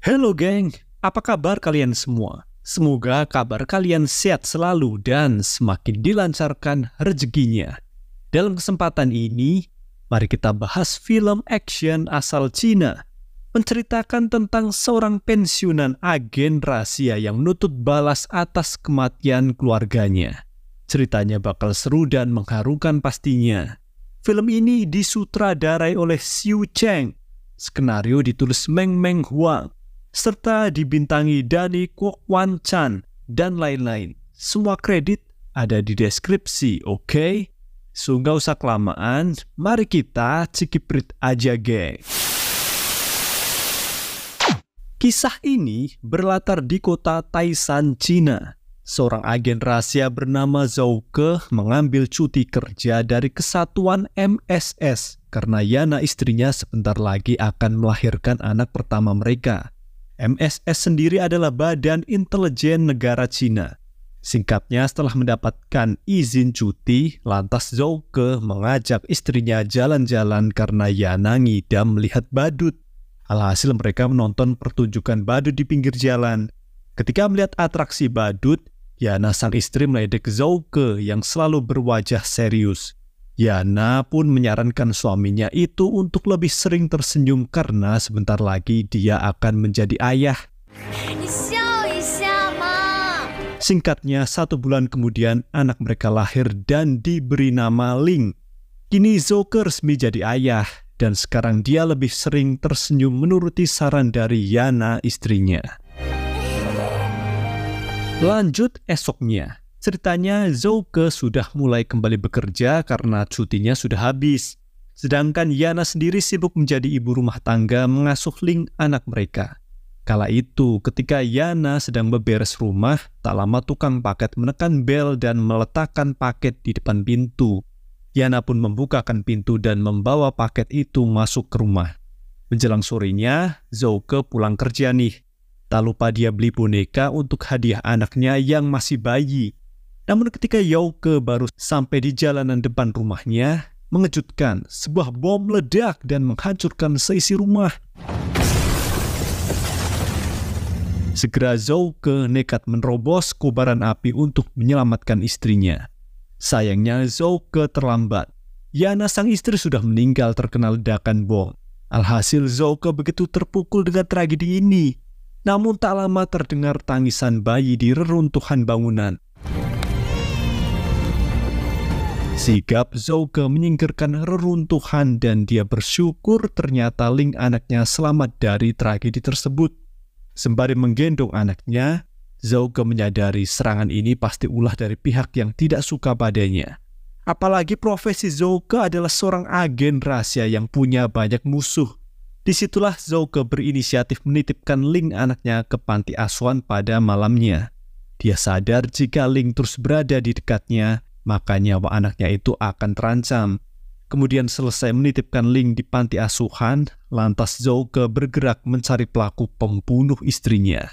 Halo geng, apa kabar kalian semua? Semoga kabar kalian sehat selalu dan semakin dilancarkan rezekinya. Dalam kesempatan ini, mari kita bahas film action asal Cina. Menceritakan tentang seorang pensiunan agen rahasia yang menuntut balas atas kematian keluarganya. Ceritanya bakal seru dan mengharukan pastinya. Film ini disutradarai oleh Xiu Cheng. Skenario ditulis Meng Meng Huang. Serta dibintangi Danny Kwok Wan Chan dan lain-lain. Semua kredit ada di deskripsi, oke? So nggak usah kelamaan, mari kita cikiprit aja geng. Kisah ini berlatar di kota Taishan, Cina. Seorang agen rahasia bernama Zhou Ke mengambil cuti kerja dari kesatuan MSS karena Yana istrinya sebentar lagi akan melahirkan anak pertama mereka. MSS sendiri adalah Badan Intelijen Negara Cina. Singkatnya, setelah mendapatkan izin cuti, lantas Zhou Ke mengajak istrinya jalan-jalan karena Yana ngidam melihat badut. Alhasil mereka menonton pertunjukan badut di pinggir jalan. Ketika melihat atraksi badut, Yana sang istri meledek Zhou Ke yang selalu berwajah serius. Yana pun menyarankan suaminya itu untuk lebih sering tersenyum karena sebentar lagi dia akan menjadi ayah. Singkatnya, 1 bulan kemudian anak mereka lahir dan diberi nama Ling. Kini Zhou Ke resmi jadi ayah dan sekarang dia lebih sering tersenyum menuruti saran dari Yana istrinya. Lanjut esoknya. Ceritanya Zhou Ke sudah mulai kembali bekerja karena cutinya sudah habis. Sedangkan Yana sendiri sibuk menjadi ibu rumah tangga mengasuh Ling anak mereka. Kala itu ketika Yana sedang beberes rumah, tak lama tukang paket menekan bel dan meletakkan paket di depan pintu. Yana pun membukakan pintu dan membawa paket itu masuk ke rumah. Menjelang sorenya, Zhou Ke pulang kerja nih. Tak lupa dia beli boneka untuk hadiah anaknya yang masih bayi. Namun ketika Zhou Ke baru sampai di jalanan depan rumahnya, mengejutkan, sebuah bom meledak dan menghancurkan seisi rumah. Segera Zhou Ke nekat menerobos kobaran api untuk menyelamatkan istrinya. Sayangnya Zhou Ke terlambat. Yana sang istri sudah meninggal terkena ledakan bom. Alhasil Zhou Ke begitu terpukul dengan tragedi ini. Namun tak lama terdengar tangisan bayi di reruntuhan bangunan. Sigap Zhou Ke menyingkirkan reruntuhan dan dia bersyukur ternyata Ling anaknya selamat dari tragedi tersebut. Sembari menggendong anaknya, Zhou Ke menyadari serangan ini pasti ulah dari pihak yang tidak suka padanya. Apalagi profesi Zhou Ke adalah seorang agen rahasia yang punya banyak musuh. Disitulah Zhou Ke berinisiatif menitipkan Ling anaknya ke panti asuhan pada malamnya. Dia sadar jika Ling terus berada di dekatnya, maka nyawa anaknya itu akan terancam. Kemudian selesai menitipkan Ling di panti asuhan, lantas Zhou Ke bergerak mencari pelaku pembunuh istrinya.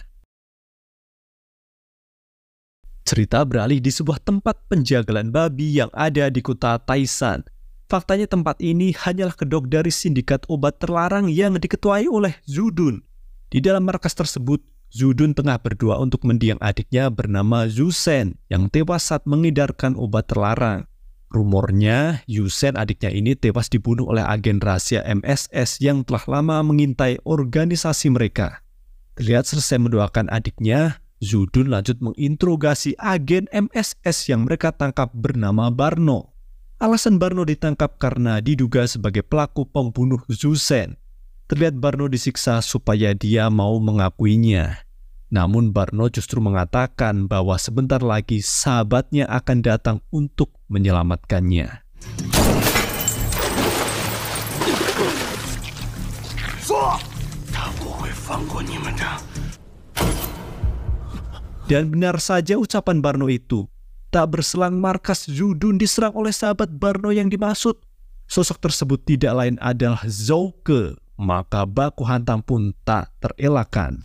Cerita beralih di sebuah tempat penjagalan babi yang ada di kota Taishan. Faktanya tempat ini hanyalah kedok dari sindikat obat terlarang yang diketuai oleh Zhu Dun. Di dalam markas tersebut, Zhu Dun tengah berdoa untuk mendiang adiknya bernama Zhu Shen yang tewas saat mengedarkan obat terlarang. Rumornya, Zhu Shen adiknya ini tewas dibunuh oleh agen rahasia MSS yang telah lama mengintai organisasi mereka. Terlihat selesai mendoakan adiknya, Zhu Dun lanjut menginterogasi agen MSS yang mereka tangkap bernama Barno. Alasan Barno ditangkap karena diduga sebagai pelaku pembunuh Zhu Shen. Terlihat Barno disiksa supaya dia mau mengakuinya. Namun Barno justru mengatakan bahwa sebentar lagi sahabatnya akan datang untuk menyelamatkannya. Dan benar saja ucapan Barno itu. Tak berselang markas Zhu Dun diserang oleh sahabat Barno yang dimaksud. Sosok tersebut tidak lain adalah Zhou Ke. Maka baku hantam pun tak terelakkan.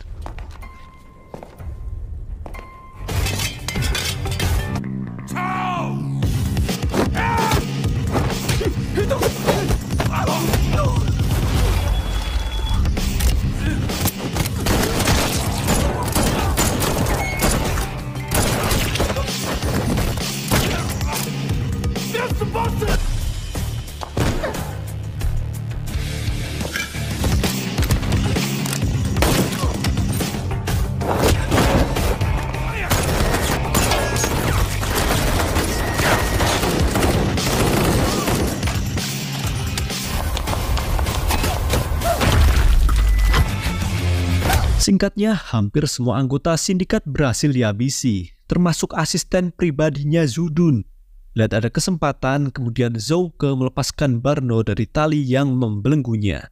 Singkatnya, hampir semua anggota sindikat berhasil dihabisi, termasuk asisten pribadinya Zudun. Lihat ada kesempatan, kemudian Zouke melepaskan Barno dari tali yang membelenggunya.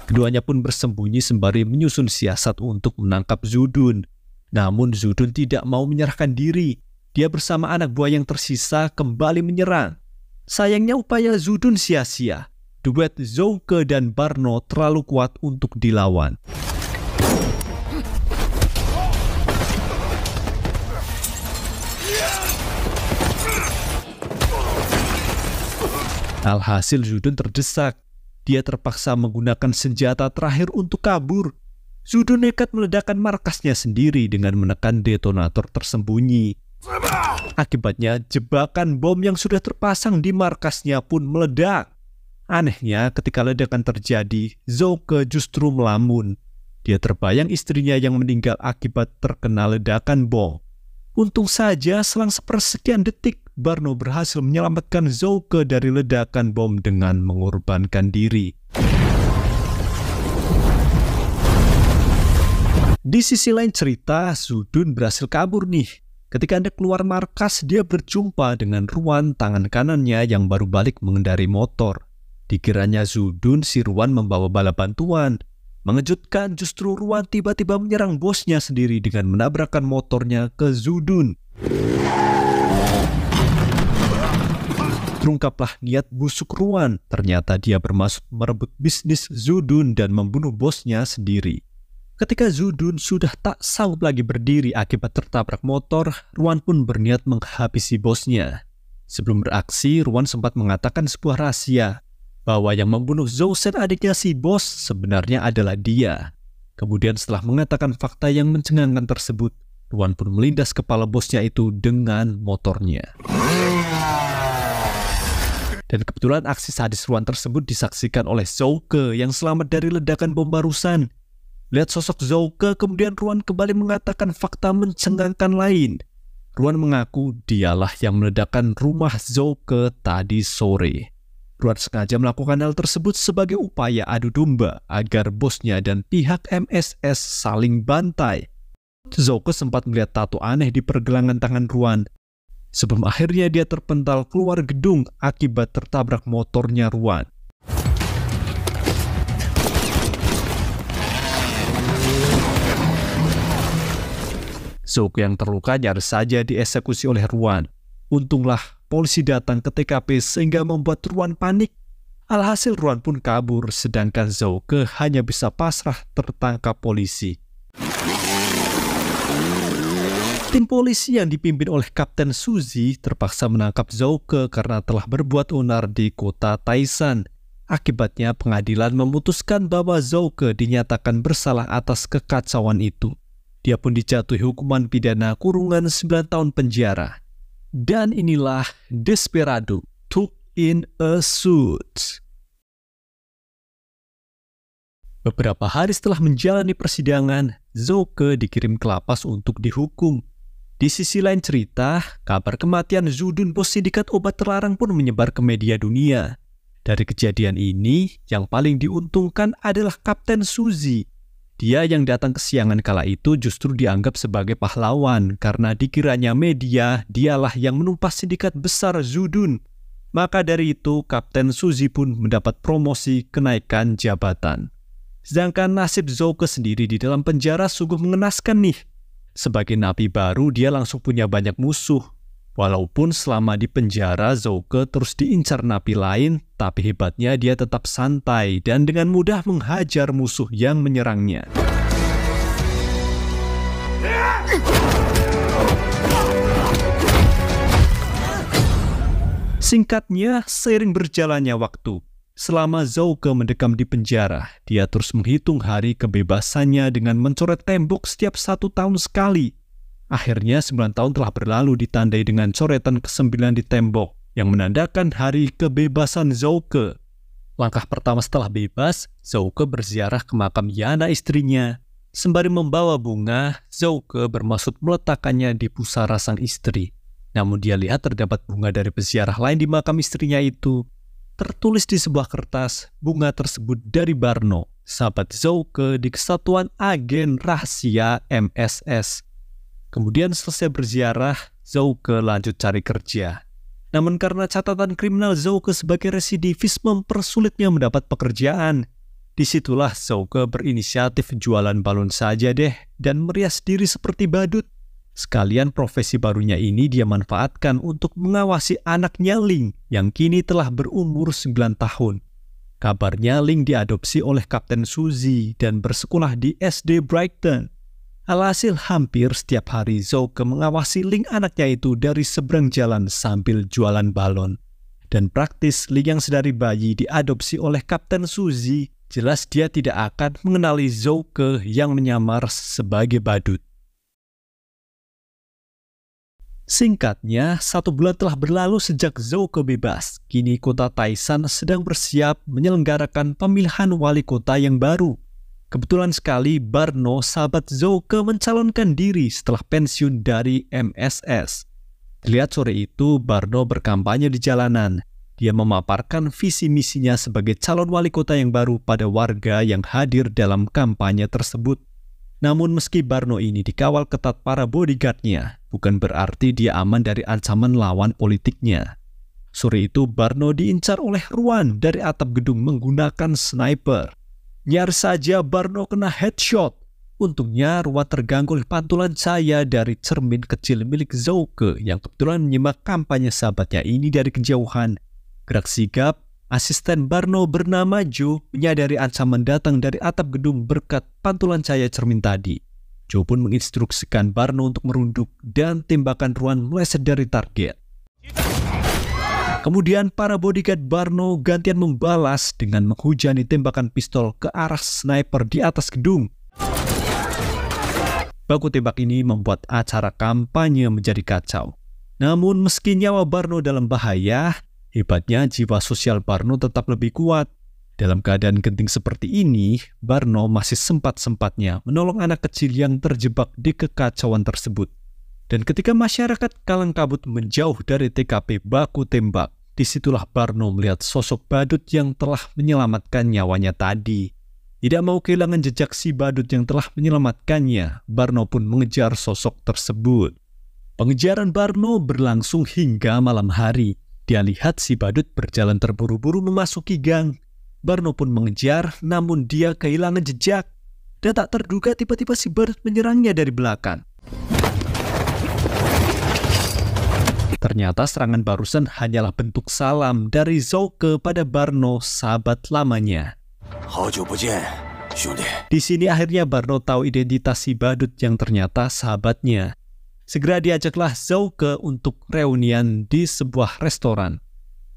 Keduanya pun bersembunyi sembari menyusun siasat untuk menangkap Zudun. Namun Zudun tidak mau menyerahkan diri. Dia bersama anak buah yang tersisa kembali menyerang. Sayangnya upaya Zudun sia-sia. Duet Zouke dan Barno terlalu kuat untuk dilawan. Alhasil Zudun terdesak. Dia terpaksa menggunakan senjata terakhir untuk kabur. Zudun nekat meledakkan markasnya sendiri dengan menekan detonator tersembunyi. Akibatnya, jebakan bom yang sudah terpasang di markasnya pun meledak. Anehnya, ketika ledakan terjadi, Zouke justru melamun. Dia terbayang istrinya yang meninggal akibat terkena ledakan bom. Untung saja, selang sepersekian detik, Barno berhasil menyelamatkan Zouke dari ledakan bom dengan mengorbankan diri. Di sisi lain cerita, Zudun berhasil kabur nih. Ketika hendak keluar markas, dia berjumpa dengan Ruan, tangan kanannya yang baru balik mengendari motor. Dikiranya Zudun, si Ruan membawa bala bantuan. Mengejutkan, justru Ruan tiba-tiba menyerang bosnya sendiri dengan menabrakkan motornya ke Zudun. Terungkaplah niat busuk Ruan. Ternyata dia bermaksud merebut bisnis Zudun dan membunuh bosnya sendiri. Ketika Zudun sudah tak sanggup lagi berdiri akibat tertabrak motor, Ruan pun berniat menghabisi bosnya. Sebelum beraksi, Ruan sempat mengatakan sebuah rahasia, bahwa yang membunuh Zousen adiknya si bos sebenarnya adalah dia. Kemudian setelah mengatakan fakta yang mencengangkan tersebut, Ruan pun melindas kepala bosnya itu dengan motornya. Dan kebetulan aksi sadis Ruan tersebut disaksikan oleh Zouke yang selamat dari ledakan bom barusan. Lihat sosok Zouke, kemudian Ruan kembali mengatakan fakta mencengangkan lain. Ruan mengaku dialah yang meledakkan rumah Zouke tadi sore. Ruan sengaja melakukan hal tersebut sebagai upaya adu domba agar bosnya dan pihak MSS saling bantai. Zouke sempat melihat tato aneh di pergelangan tangan Ruan. Sebelum akhirnya dia terpental keluar gedung akibat tertabrak motornya Ruan. Zouke yang terluka nyaris saja dieksekusi oleh Ruan. Untunglah polisi datang ke TKP sehingga membuat Ruan panik. Alhasil Ruan pun kabur, sedangkan Zouke hanya bisa pasrah tertangkap polisi. Tim polisi yang dipimpin oleh Kapten Suzy terpaksa menangkap Zouke karena telah berbuat onar di kota Taisan. Akibatnya pengadilan memutuskan bahwa Zouke dinyatakan bersalah atas kekacauan itu. Dia pun dijatuhi hukuman pidana kurungan 9 tahun penjara. Dan inilah Desperado Took in a Suit. Beberapa hari setelah menjalani persidangan, Zouke dikirim ke lapas untuk dihukum. Di sisi lain cerita, kabar kematian Zudun, bos sindikat obat terlarang pun menyebar ke media dunia. Dari kejadian ini, yang paling diuntungkan adalah Kapten Suzy. Dia yang datang kesiangan kala itu justru dianggap sebagai pahlawan karena dikiranya media dialah yang menumpas sindikat besar Zudun. Maka dari itu, Kapten Suzy pun mendapat promosi kenaikan jabatan. Sedangkan nasib Zouke sendiri di dalam penjara sungguh mengenaskan nih. Sebagai napi baru, dia langsung punya banyak musuh. Walaupun selama di penjara, Zouke terus diincar napi lain, tapi hebatnya dia tetap santai dan dengan mudah menghajar musuh yang menyerangnya. Singkatnya, seiring berjalannya waktu, selama Zouke mendekam di penjara, dia terus menghitung hari kebebasannya dengan mencoret tembok setiap 1 tahun sekali. Akhirnya 9 tahun telah berlalu ditandai dengan coretan ke-9 di tembok yang menandakan hari kebebasan Zouke. Langkah pertama setelah bebas, Zouke berziarah ke makam Yana istrinya. Sembari membawa bunga, Zouke bermaksud meletakkannya di pusara sang istri. Namun dia lihat terdapat bunga dari peziarah lain di makam istrinya itu. Tertulis di sebuah kertas, bunga tersebut dari Barno, sahabat Zouke di Kesatuan Agen Rahasia MSS. Kemudian selesai berziarah, Zouke lanjut cari kerja. Namun karena catatan kriminal Zouke sebagai residivis mempersulitnya mendapat pekerjaan, disitulah Zouke berinisiatif jualan balon saja deh dan merias diri seperti badut. Sekalian profesi barunya ini dia manfaatkan untuk mengawasi anaknya Ling yang kini telah berumur 9 tahun. Kabarnya Ling diadopsi oleh Kapten Suzy dan bersekolah di SD Brighton. Alhasil hampir setiap hari Zouke mengawasi Ling anaknya itu dari seberang jalan sambil jualan balon. Dan praktis Ling yang sedari bayi diadopsi oleh Kapten Suzy, jelas dia tidak akan mengenali Zouke yang menyamar sebagai badut. Singkatnya, 1 bulan telah berlalu sejak Zouke bebas. Kini kota Taishan sedang bersiap menyelenggarakan pemilihan wali kota yang baru. Kebetulan sekali Barno, sahabat Zouke, mencalonkan diri setelah pensiun dari MSS. Terlihat sore itu Barno berkampanye di jalanan. Dia memaparkan visi misinya sebagai calon wali kota yang baru pada warga yang hadir dalam kampanye tersebut. Namun meski Barno ini dikawal ketat para bodyguardnya, bukan berarti dia aman dari ancaman lawan politiknya. Sore itu Barno diincar oleh Ruan dari atap gedung menggunakan sniper. Nyaris saja Barno kena headshot. Untungnya Ruan terganggu oleh pantulan cahaya dari cermin kecil milik Zouke yang kebetulan menyimak kampanye sahabatnya ini dari kejauhan. Gerak sigap, asisten Barno bernama Joe menyadari ancaman datang dari atap gedung berkat pantulan cahaya cermin tadi. Joe pun menginstruksikan Barno untuk merunduk dan tembakan Ruan meleset dari target. Kemudian para bodyguard Barno gantian membalas dengan menghujani tembakan pistol ke arah sniper di atas gedung. Baku tembak ini membuat acara kampanye menjadi kacau. Namun meski nyawa Barno dalam bahaya, hebatnya jiwa sosial Barno tetap lebih kuat. Dalam keadaan genting seperti ini, Barno masih sempat-sempatnya menolong anak kecil yang terjebak di kekacauan tersebut. Dan ketika masyarakat kalang kabut menjauh dari TKP baku tembak, disitulah Barno melihat sosok badut yang telah menyelamatkan nyawanya tadi. Tidak mau kehilangan jejak si badut yang telah menyelamatkannya, Barno pun mengejar sosok tersebut. Pengejaran Barno berlangsung hingga malam hari. Dia lihat si badut berjalan terburu-buru memasuki gang. Barno pun mengejar, namun dia kehilangan jejak. Dan tak terduga tiba-tiba si badut menyerangnya dari belakang. Ternyata serangan barusan hanyalah bentuk salam dari Zouke pada Barno, sahabat lamanya. Di sini akhirnya Barno tahu identitas si badut yang ternyata sahabatnya. Segera diajaklah Zouke untuk reunian di sebuah restoran.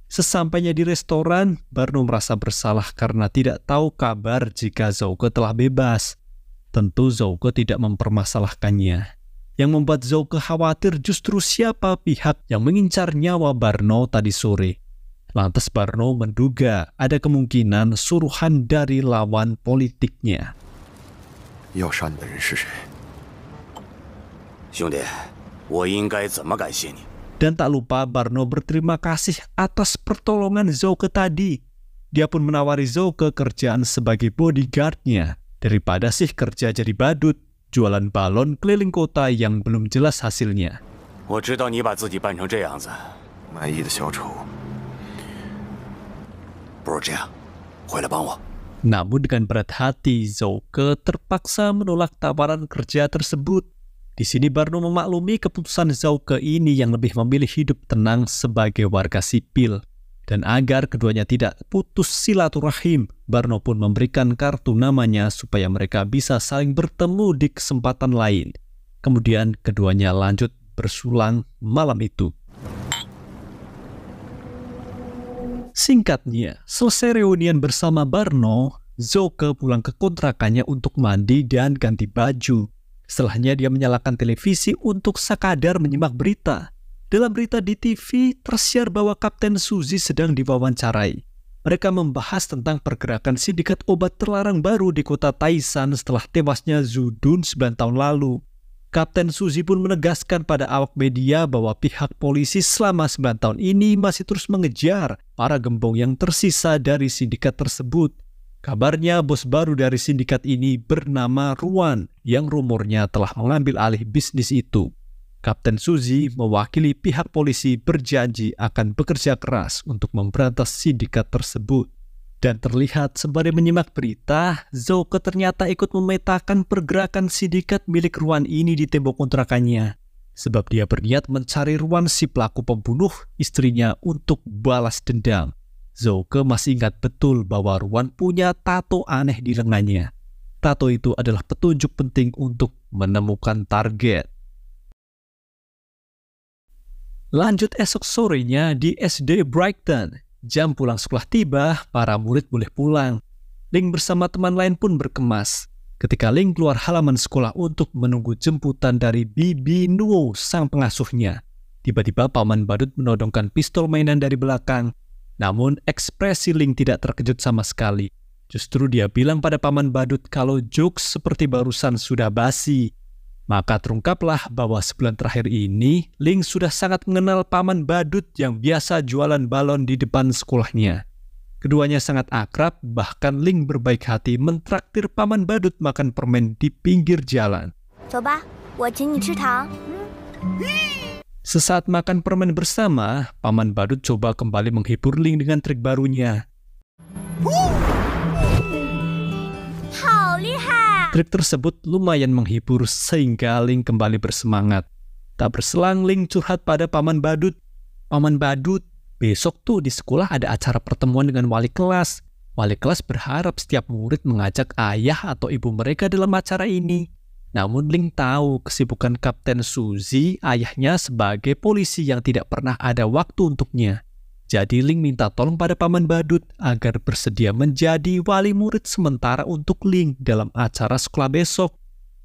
Sesampainya di restoran, Barno merasa bersalah karena tidak tahu kabar jika Zouke telah bebas. Tentu Zouke tidak mempermasalahkannya. Yang membuat Zouke khawatir justru siapa pihak yang mengincar nyawa Barno tadi sore. Lantas Barno menduga ada kemungkinan suruhan dari lawan politiknya. Dan tak lupa Barno berterima kasih atas pertolongan Zouke tadi. Dia pun menawari Zouke kerjaan sebagai bodyguardnya daripada sih kerja jadi badut, jualan balon keliling kota yang belum jelas hasilnya. Namun dengan berat hati, Zouke terpaksa menolak tawaran kerja tersebut. Di sini Barno memaklumi keputusan Zouke ini yang lebih memilih hidup tenang sebagai warga sipil. Dan agar keduanya tidak putus silaturahim, Barno pun memberikan kartu namanya supaya mereka bisa saling bertemu di kesempatan lain. Kemudian keduanya lanjut bersulang malam itu. Singkatnya, selesai reunian bersama Barno, Zouke pulang ke kontrakannya untuk mandi dan ganti baju. Setelahnya dia menyalakan televisi untuk sekadar menyimak berita. Dalam berita di TV, tersiar bahwa Kapten Suzy sedang diwawancarai. Mereka membahas tentang pergerakan sindikat obat terlarang baru di kota Taishan setelah tewasnya Zudun 9 tahun lalu. Kapten Suzy pun menegaskan pada awak media bahwa pihak polisi selama 9 tahun ini masih terus mengejar para gembong yang tersisa dari sindikat tersebut. Kabarnya bos baru dari sindikat ini bernama Ruan yang rumornya telah mengambil alih bisnis itu. Kapten Suzy mewakili pihak polisi berjanji akan bekerja keras untuk memberantas sindikat tersebut. Dan terlihat sembari menyimak berita, Zouke ternyata ikut memetakan pergerakan sindikat milik Ruan ini di tembok kontrakannya. Sebab dia berniat mencari Ruan si pelaku pembunuh istrinya untuk balas dendam. Zouke masih ingat betul bahwa Ruan punya tato aneh di lengannya. Tato itu adalah petunjuk penting untuk menemukan target. Lanjut esok sorenya di SD Brighton. Jam pulang sekolah tiba, para murid boleh pulang. Ling bersama teman lain pun berkemas. Ketika Ling keluar halaman sekolah untuk menunggu jemputan dari Bibi Nuo, sang pengasuhnya. Tiba-tiba Paman Badut menodongkan pistol mainan dari belakang. Namun ekspresi Ling tidak terkejut sama sekali. Justru dia bilang pada Paman Badut kalau jokes seperti barusan sudah basi. Maka terungkaplah bahwa sebulan terakhir ini, Ling sudah sangat mengenal Paman Badut yang biasa jualan balon di depan sekolahnya. Keduanya sangat akrab, bahkan Ling berbaik hati mentraktir Paman Badut makan permen di pinggir jalan. Coba, Sesaat makan permen bersama, Paman Badut coba kembali menghibur Ling dengan trik barunya. Trik tersebut lumayan menghibur sehingga Ling kembali bersemangat. Tak berselang Ling curhat pada Paman Badut. Paman Badut, besok tuh di sekolah ada acara pertemuan dengan wali kelas. Wali kelas berharap setiap murid mengajak ayah atau ibu mereka dalam acara ini. Namun Ling tahu kesibukan Kapten Suzy, ayahnya sebagai polisi yang tidak pernah ada waktu untuknya. Jadi Ling minta tolong pada Paman Badut agar bersedia menjadi wali murid sementara untuk Ling dalam acara sekolah besok.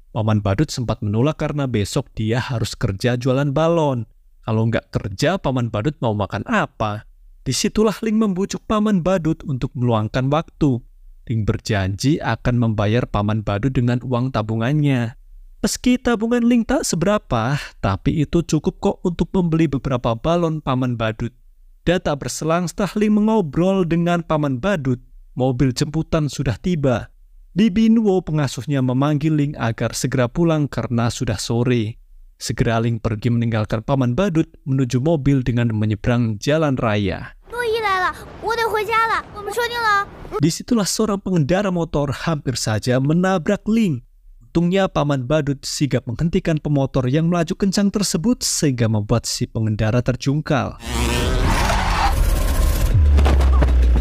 Paman Badut sempat menolak karena besok dia harus kerja jualan balon. Kalau nggak kerja, Paman Badut mau makan apa? Disitulah Ling membujuk Paman Badut untuk meluangkan waktu. Ling berjanji akan membayar Paman Badut dengan uang tabungannya. Meski tabungan Ling tak seberapa, tapi itu cukup kok untuk membeli beberapa balon Paman Badut. Dan tak berselang setelah Ling mengobrol dengan Paman Badut, mobil jemputan sudah tiba. Bibi Nuo pengasuhnya memanggil Ling agar segera pulang karena sudah sore. Segera Ling pergi meninggalkan Paman Badut menuju mobil dengan menyeberang jalan raya. Disitulah seorang pengendara motor hampir saja menabrak Ling. Untungnya Paman Badut sigap menghentikan pemotor yang melaju kencang tersebut sehingga membuat si pengendara terjungkal.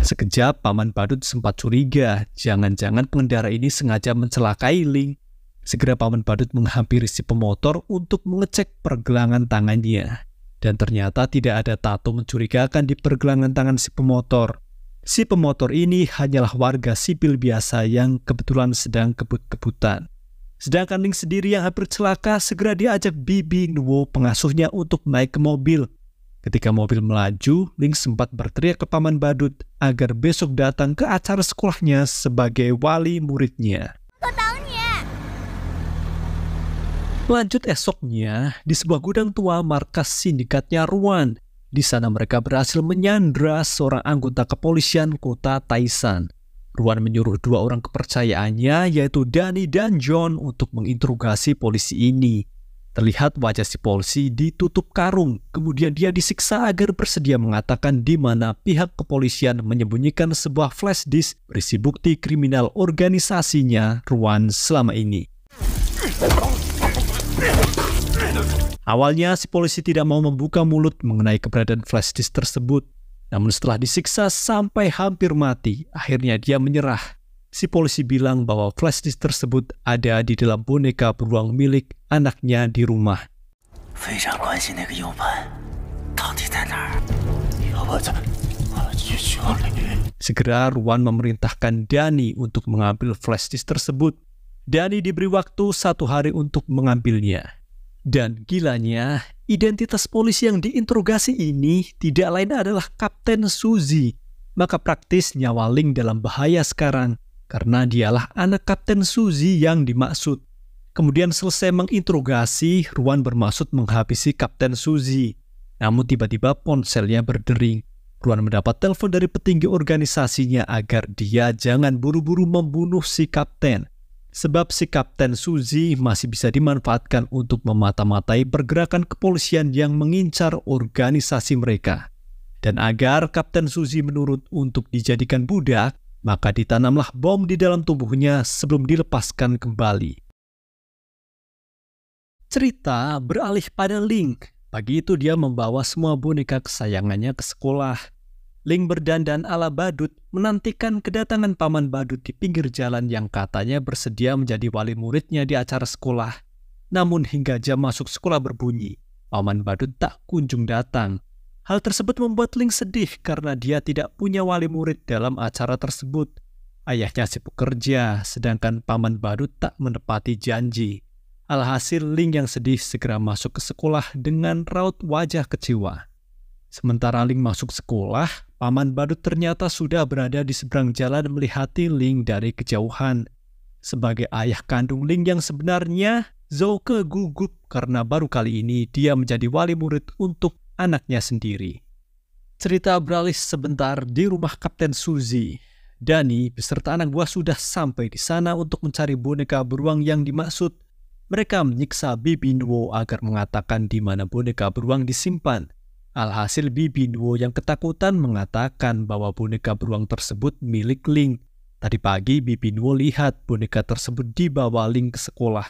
Sekejap Paman Badut sempat curiga, jangan-jangan pengendara ini sengaja mencelakai Ling. Segera Paman Badut menghampiri si pemotor untuk mengecek pergelangan tangannya. Dan ternyata tidak ada tato mencurigakan di pergelangan tangan si pemotor. Si pemotor ini hanyalah warga sipil biasa yang kebetulan sedang kebut-kebutan. Sedangkan Ling sendiri yang hampir celaka segera diajak Bibi Nuo pengasuhnya untuk naik ke mobil. Ketika mobil melaju, Ling sempat berteriak ke Paman Badut agar besok datang ke acara sekolahnya sebagai wali muridnya. Lanjut esoknya, di sebuah gudang tua markas sindikatnya Ruan. Di sana mereka berhasil menyandra seorang anggota kepolisian kota Taisan. Ruan menyuruh dua orang kepercayaannya, yaitu Danny dan John, untuk menginterogasi polisi ini. Terlihat wajah si polisi ditutup karung, kemudian dia disiksa agar bersedia mengatakan di mana pihak kepolisian menyembunyikan sebuah flash disk berisi bukti kriminal organisasinya Ruan selama ini. Awalnya si polisi tidak mau membuka mulut mengenai keberadaan flash disk tersebut. Namun setelah disiksa sampai hampir mati, akhirnya dia menyerah. Si polisi bilang bahwa flash disk tersebut ada di dalam boneka beruang milik anaknya di rumah. Segera Ruan memerintahkan Danny untuk mengambil flash disk tersebut. Danny diberi waktu 1 hari untuk mengambilnya. Dan gilanya, identitas polisi yang diinterogasi ini tidak lain adalah Kapten Suzy. Maka praktis nyawa Ling dalam bahaya sekarang, karena dialah anak Kapten Suzy yang dimaksud. Kemudian selesai menginterogasi, Ruan bermaksud menghabisi Kapten Suzy. Namun tiba-tiba ponselnya berdering. Ruan mendapat telepon dari petinggi organisasinya agar dia jangan buru-buru membunuh si kapten. Sebab si Kapten Suzy masih bisa dimanfaatkan untuk memata-matai pergerakan kepolisian yang mengincar organisasi mereka. Dan agar Kapten Suzy menurut untuk dijadikan budak, maka ditanamlah bom di dalam tubuhnya sebelum dilepaskan kembali. Cerita beralih pada Link. Pagi itu dia membawa semua boneka kesayangannya ke sekolah. Link berdandan ala badut menantikan kedatangan Paman Badut di pinggir jalan yang katanya bersedia menjadi wali muridnya di acara sekolah. Namun hingga jam masuk sekolah berbunyi, Paman Badut tak kunjung datang. Hal tersebut membuat Link sedih karena dia tidak punya wali murid dalam acara tersebut. Ayahnya sibuk kerja, sedangkan Paman Badut tak menepati janji. Alhasil Link yang sedih segera masuk ke sekolah dengan raut wajah kecewa. Sementara Link masuk sekolah, Paman Badut ternyata sudah berada di seberang jalan melihati Link dari kejauhan. Sebagai ayah kandung Link yang sebenarnya, Zouke gugup karena baru kali ini dia menjadi wali murid untuk anaknya sendiri. Cerita beralih sebentar di rumah Kapten Suzy. Danny beserta anak buah sudah sampai di sana untuk mencari boneka beruang yang dimaksud. Mereka menyiksa Bibi Nuo agar mengatakan di mana boneka beruang disimpan. Alhasil Bibi Nuo yang ketakutan mengatakan bahwa boneka beruang tersebut milik Link. Tadi pagi Bibi Nuo lihat boneka tersebut dibawa Link ke sekolah.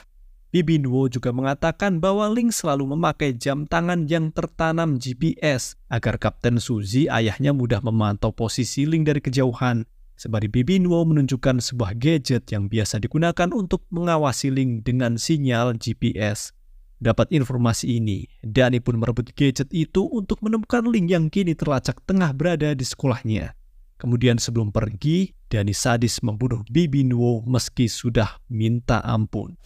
Bibi Nuo juga mengatakan bahwa Link selalu memakai jam tangan yang tertanam GPS agar Kapten Suzy ayahnya mudah memantau posisi Link dari kejauhan. Sembari Bibi Nuo menunjukkan sebuah gadget yang biasa digunakan untuk mengawasi Link dengan sinyal GPS. Dapat informasi ini, Danny pun merebut gadget itu untuk menemukan Link yang kini terlacak tengah berada di sekolahnya. Kemudian sebelum pergi, Danny sadis membunuh Bibi Nuo meski sudah minta ampun.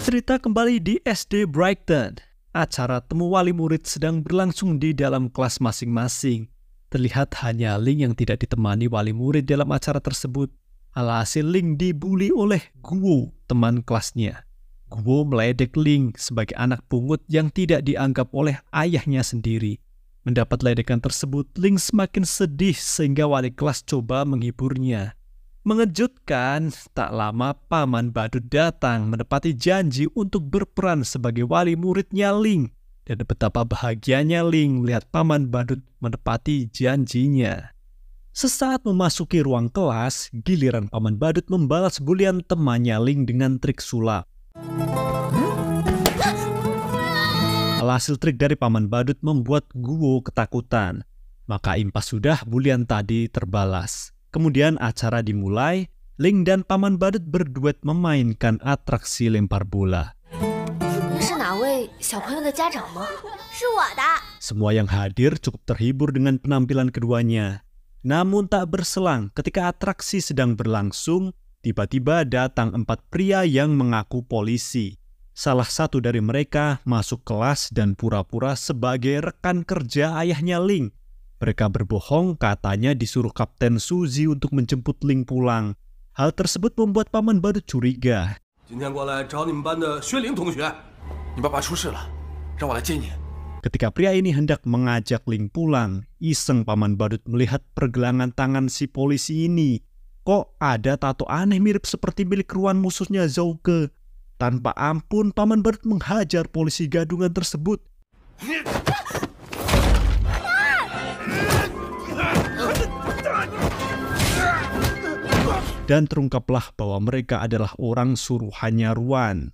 Cerita kembali di SD Brighton. Acara temu wali murid sedang berlangsung di dalam kelas masing-masing. Terlihat hanya Link yang tidak ditemani wali murid dalam acara tersebut. Alhasil Link dibully oleh Guo, teman kelasnya. Guo meledek Link sebagai anak pungut yang tidak dianggap oleh ayahnya sendiri. Mendapat ledekan tersebut, Link semakin sedih sehingga wali kelas coba menghiburnya. Mengejutkan, tak lama Paman Badut datang menepati janji untuk berperan sebagai wali muridnya Link. Dan betapa bahagianya Link melihat Paman Badut menepati janjinya. Sesaat memasuki ruang kelas, giliran Paman Badut membalas bulian temannya Link dengan trik sulap. Alhasil trik dari Paman Badut membuat Guo ketakutan. Maka impas sudah bulian tadi terbalas. Kemudian acara dimulai, Link dan Paman Badut berduet memainkan atraksi lempar bola. Semua yang hadir cukup terhibur dengan penampilan keduanya. Namun tak berselang ketika atraksi sedang berlangsung, tiba-tiba datang 4 pria yang mengaku polisi. Salah satu dari mereka masuk kelas dan pura-pura sebagai rekan kerja ayahnya Link. Mereka berbohong katanya disuruh Kapten Suzy untuk menjemput Link pulang. Hal tersebut membuat Paman Badut curiga. Ketika pria ini hendak mengajak Link pulang, iseng Paman Badut melihat pergelangan tangan si polisi ini. Kok ada tato aneh mirip seperti milik Ruan musuhnya Zouke. Tanpa ampun, Paman Badut menghajar polisi gadungan tersebut. Dan terungkaplah bahwa mereka adalah orang suruhannya Ruan.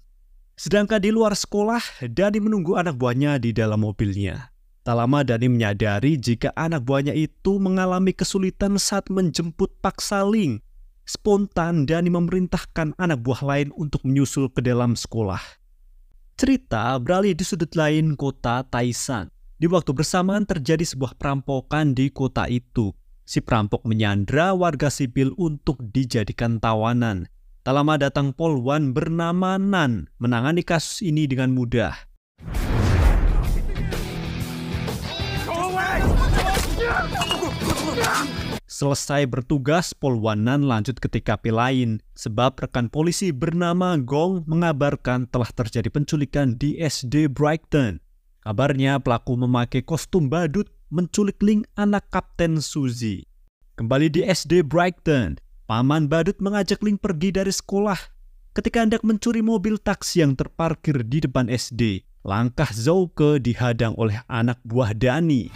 Sedangkan di luar sekolah, Danny menunggu anak buahnya di dalam mobilnya. Tak lama Danny menyadari jika anak buahnya itu mengalami kesulitan saat menjemput paksa Link. Spontan Danny memerintahkan anak buah lain untuk menyusul ke dalam sekolah. Cerita beralih di sudut lain kota Taishan. Di waktu bersamaan terjadi sebuah perampokan di kota itu. Si perampok menyandra warga sipil untuk dijadikan tawanan. Tak lama datang polwan bernama Nan menangani kasus ini dengan mudah. Selesai bertugas, Polwanan lanjut ke TKP lain, sebab rekan polisi bernama Gong mengabarkan telah terjadi penculikan di SD Brighton. Kabarnya pelaku memakai kostum badut menculik Ling, anak Kapten Suzy. Kembali di SD Brighton, paman badut mengajak Ling pergi dari sekolah. Ketika hendak mencuri mobil taksi yang terparkir di depan SD, langkah Zhouke dihadang oleh anak buah Danny.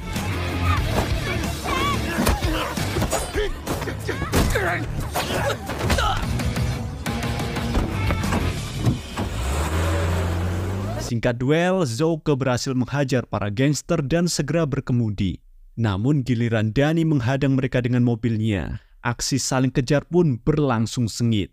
Singkat duel, Zhouke berhasil menghajar para gangster dan segera berkemudi. Namun giliran Danny menghadang mereka dengan mobilnya, aksi saling kejar pun berlangsung sengit.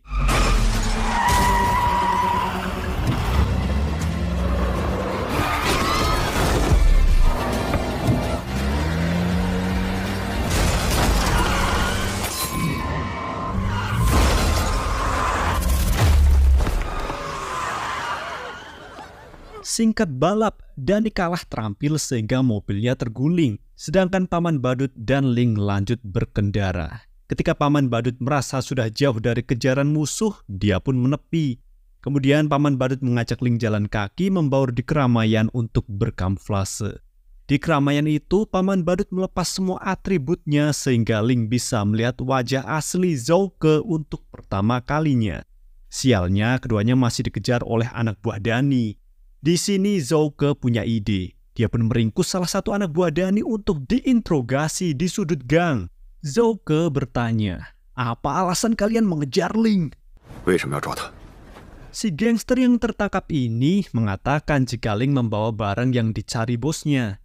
Singkat balap, Danny kalah terampil sehingga mobilnya terguling, sedangkan paman badut dan Ling lanjut berkendara. Ketika paman badut merasa sudah jauh dari kejaran musuh, dia pun menepi. Kemudian paman badut mengajak Ling jalan kaki membaur di keramaian untuk berkamuflase. Di keramaian itu, paman badut melepas semua atributnya sehingga Ling bisa melihat wajah asli Zhouke untuk pertama kalinya. Sialnya, keduanya masih dikejar oleh anak buah Danny. Di sini Zhouke punya ide. Dia pun meringkus salah satu anak buah Danny untuk diinterogasi di sudut gang. Zhouke bertanya, "Apa alasan kalian mengejar Ling?" Si gangster yang tertangkap ini mengatakan jika Ling membawa barang yang dicari bosnya.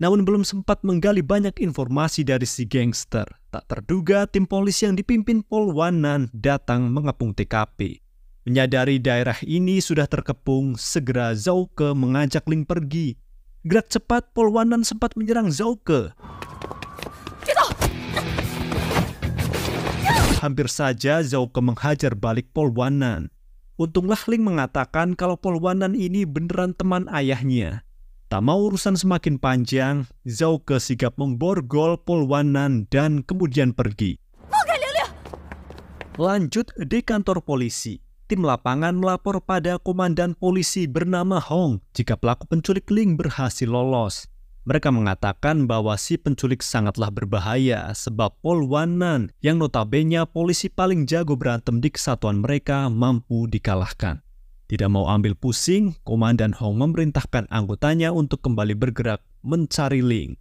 Namun belum sempat menggali banyak informasi dari si gangster, tak terduga tim polisi yang dipimpin Polwanan datang mengepung TKP. Menyadari daerah ini sudah terkepung, segera Zhouke mengajak Ling pergi. Gerak cepat, Polwanan sempat menyerang Zhouke. Hampir saja Zhouke menghajar balik Polwanan. Untunglah Ling mengatakan kalau Polwanan ini beneran teman ayahnya. Tak mau urusan semakin panjang, Zhouke sigap memborgol Polwanan dan kemudian pergi. Lanjut di kantor polisi. Tim lapangan melapor pada komandan polisi bernama Hong jika pelaku penculik Ling berhasil lolos. Mereka mengatakan bahwa si penculik sangatlah berbahaya sebab Polwanan yang notabene polisi paling jago berantem di kesatuan mereka mampu dikalahkan. Tidak mau ambil pusing, komandan Hong memerintahkan anggotanya untuk kembali bergerak mencari Ling.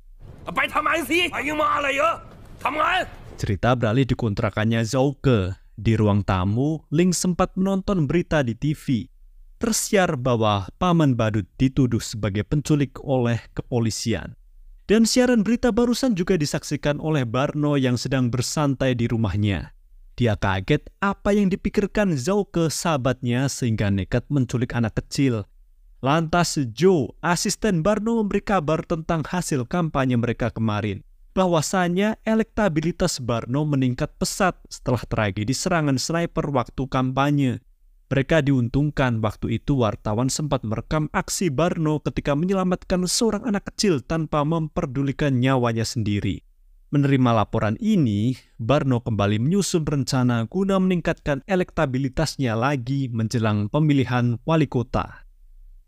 Cerita beralih di kontrakannya Zhouke. Di ruang tamu, Ling sempat menonton berita di TV. Tersiar bahwa paman badut dituduh sebagai penculik oleh kepolisian. Dan siaran berita barusan juga disaksikan oleh Barno yang sedang bersantai di rumahnya. Dia kaget apa yang dipikirkan Zhouke sahabatnya sehingga nekat menculik anak kecil. Lantas Joe, asisten Barno, memberi kabar tentang hasil kampanye mereka kemarin. Bahwasanya elektabilitas Barno meningkat pesat setelah tragedi serangan sniper waktu kampanye. Mereka diuntungkan waktu itu wartawan sempat merekam aksi Barno ketika menyelamatkan seorang anak kecil tanpa memperdulikan nyawanya sendiri. Menerima laporan ini, Barno kembali menyusun rencana guna meningkatkan elektabilitasnya lagi menjelang pemilihan wali kota.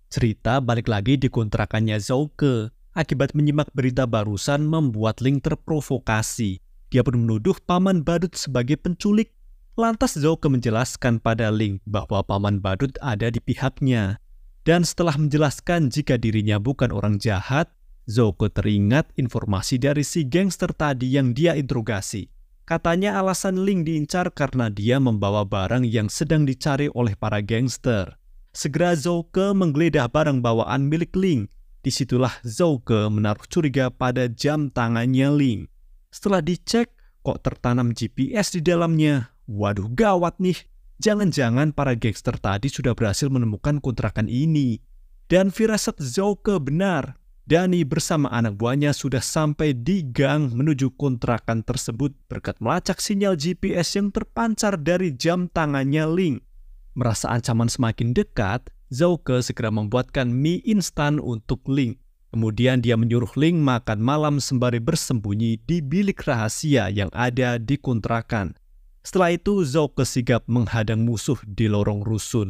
Cerita balik lagi di kontrakannya Zhouke. Akibat menyimak berita barusan membuat Ling terprovokasi. Dia pun menuduh paman badut sebagai penculik. Lantas Zhouke menjelaskan pada Ling bahwa paman badut ada di pihaknya. Dan setelah menjelaskan jika dirinya bukan orang jahat, Zhouke teringat informasi dari si gangster tadi yang dia interogasi. Katanya alasan Ling diincar karena dia membawa barang yang sedang dicari oleh para gangster. Segera Zhouke menggeledah barang bawaan milik Ling. Disitulah Zhouke menaruh curiga pada jam tangannya Ling. Setelah dicek, kok tertanam GPS di dalamnya. Waduh, gawat nih. Jangan-jangan para gangster tadi sudah berhasil menemukan kontrakan ini. Dan firasat Zhouke benar. Danny bersama anak buahnya sudah sampai di gang menuju kontrakan tersebut berkat melacak sinyal GPS yang terpancar dari jam tangannya Ling. Merasa ancaman semakin dekat, Zhouke segera membuatkan mie instan untuk Ling. Kemudian dia menyuruh Ling makan malam sembari bersembunyi di bilik rahasia yang ada di kontrakan. Setelah itu, Zhao Ke sigap menghadang musuh di lorong rusun.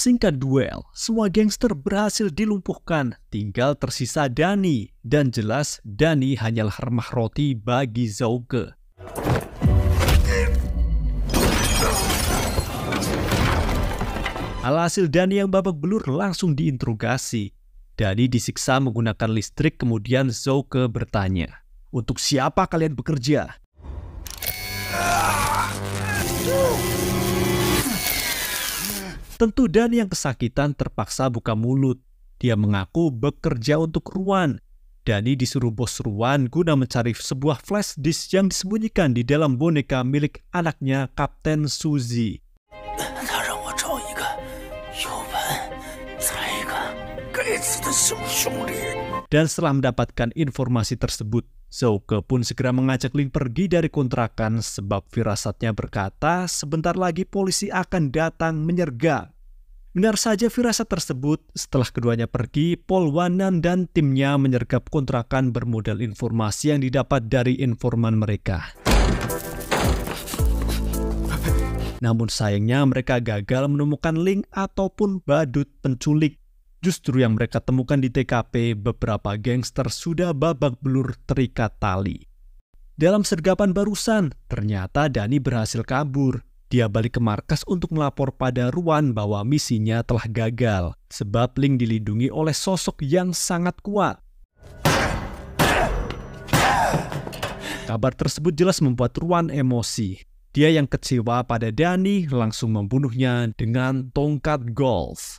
Singkat duel, semua gangster berhasil dilumpuhkan, tinggal tersisa Danny. Dan jelas, Danny hanyalah remah roti bagi Zhao Ke. Alhasil Danny yang babak belur langsung diinterogasi. Danny disiksa menggunakan listrik, kemudian Zhao Ke bertanya, "Untuk siapa kalian bekerja?" Tentu Danny yang kesakitan terpaksa buka mulut. Dia mengaku bekerja untuk Ruan. Danny disuruh bos Ruan guna mencari sebuah flash disk yang disembunyikan di dalam boneka milik anaknya, Kapten Suzy. Dan setelah mendapatkan informasi tersebut, Zhao Ke pun segera mengajak Ling pergi dari kontrakan sebab firasatnya berkata sebentar lagi polisi akan datang menyergap. Benar saja firasat tersebut, setelah keduanya pergi, Paul Wanan dan timnya menyergap kontrakan bermodal informasi yang didapat dari informan mereka. Namun sayangnya mereka gagal menemukan Ling ataupun badut penculik. Justru yang mereka temukan di TKP, beberapa gangster sudah babak belur terikat tali. Dalam sergapan barusan, ternyata Danny berhasil kabur. Dia balik ke markas untuk melapor pada Ruan bahwa misinya telah gagal, sebab Ling dilindungi oleh sosok yang sangat kuat. Kabar tersebut jelas membuat Ruan emosi. Dia yang kecewa pada Danny langsung membunuhnya dengan tongkat golf.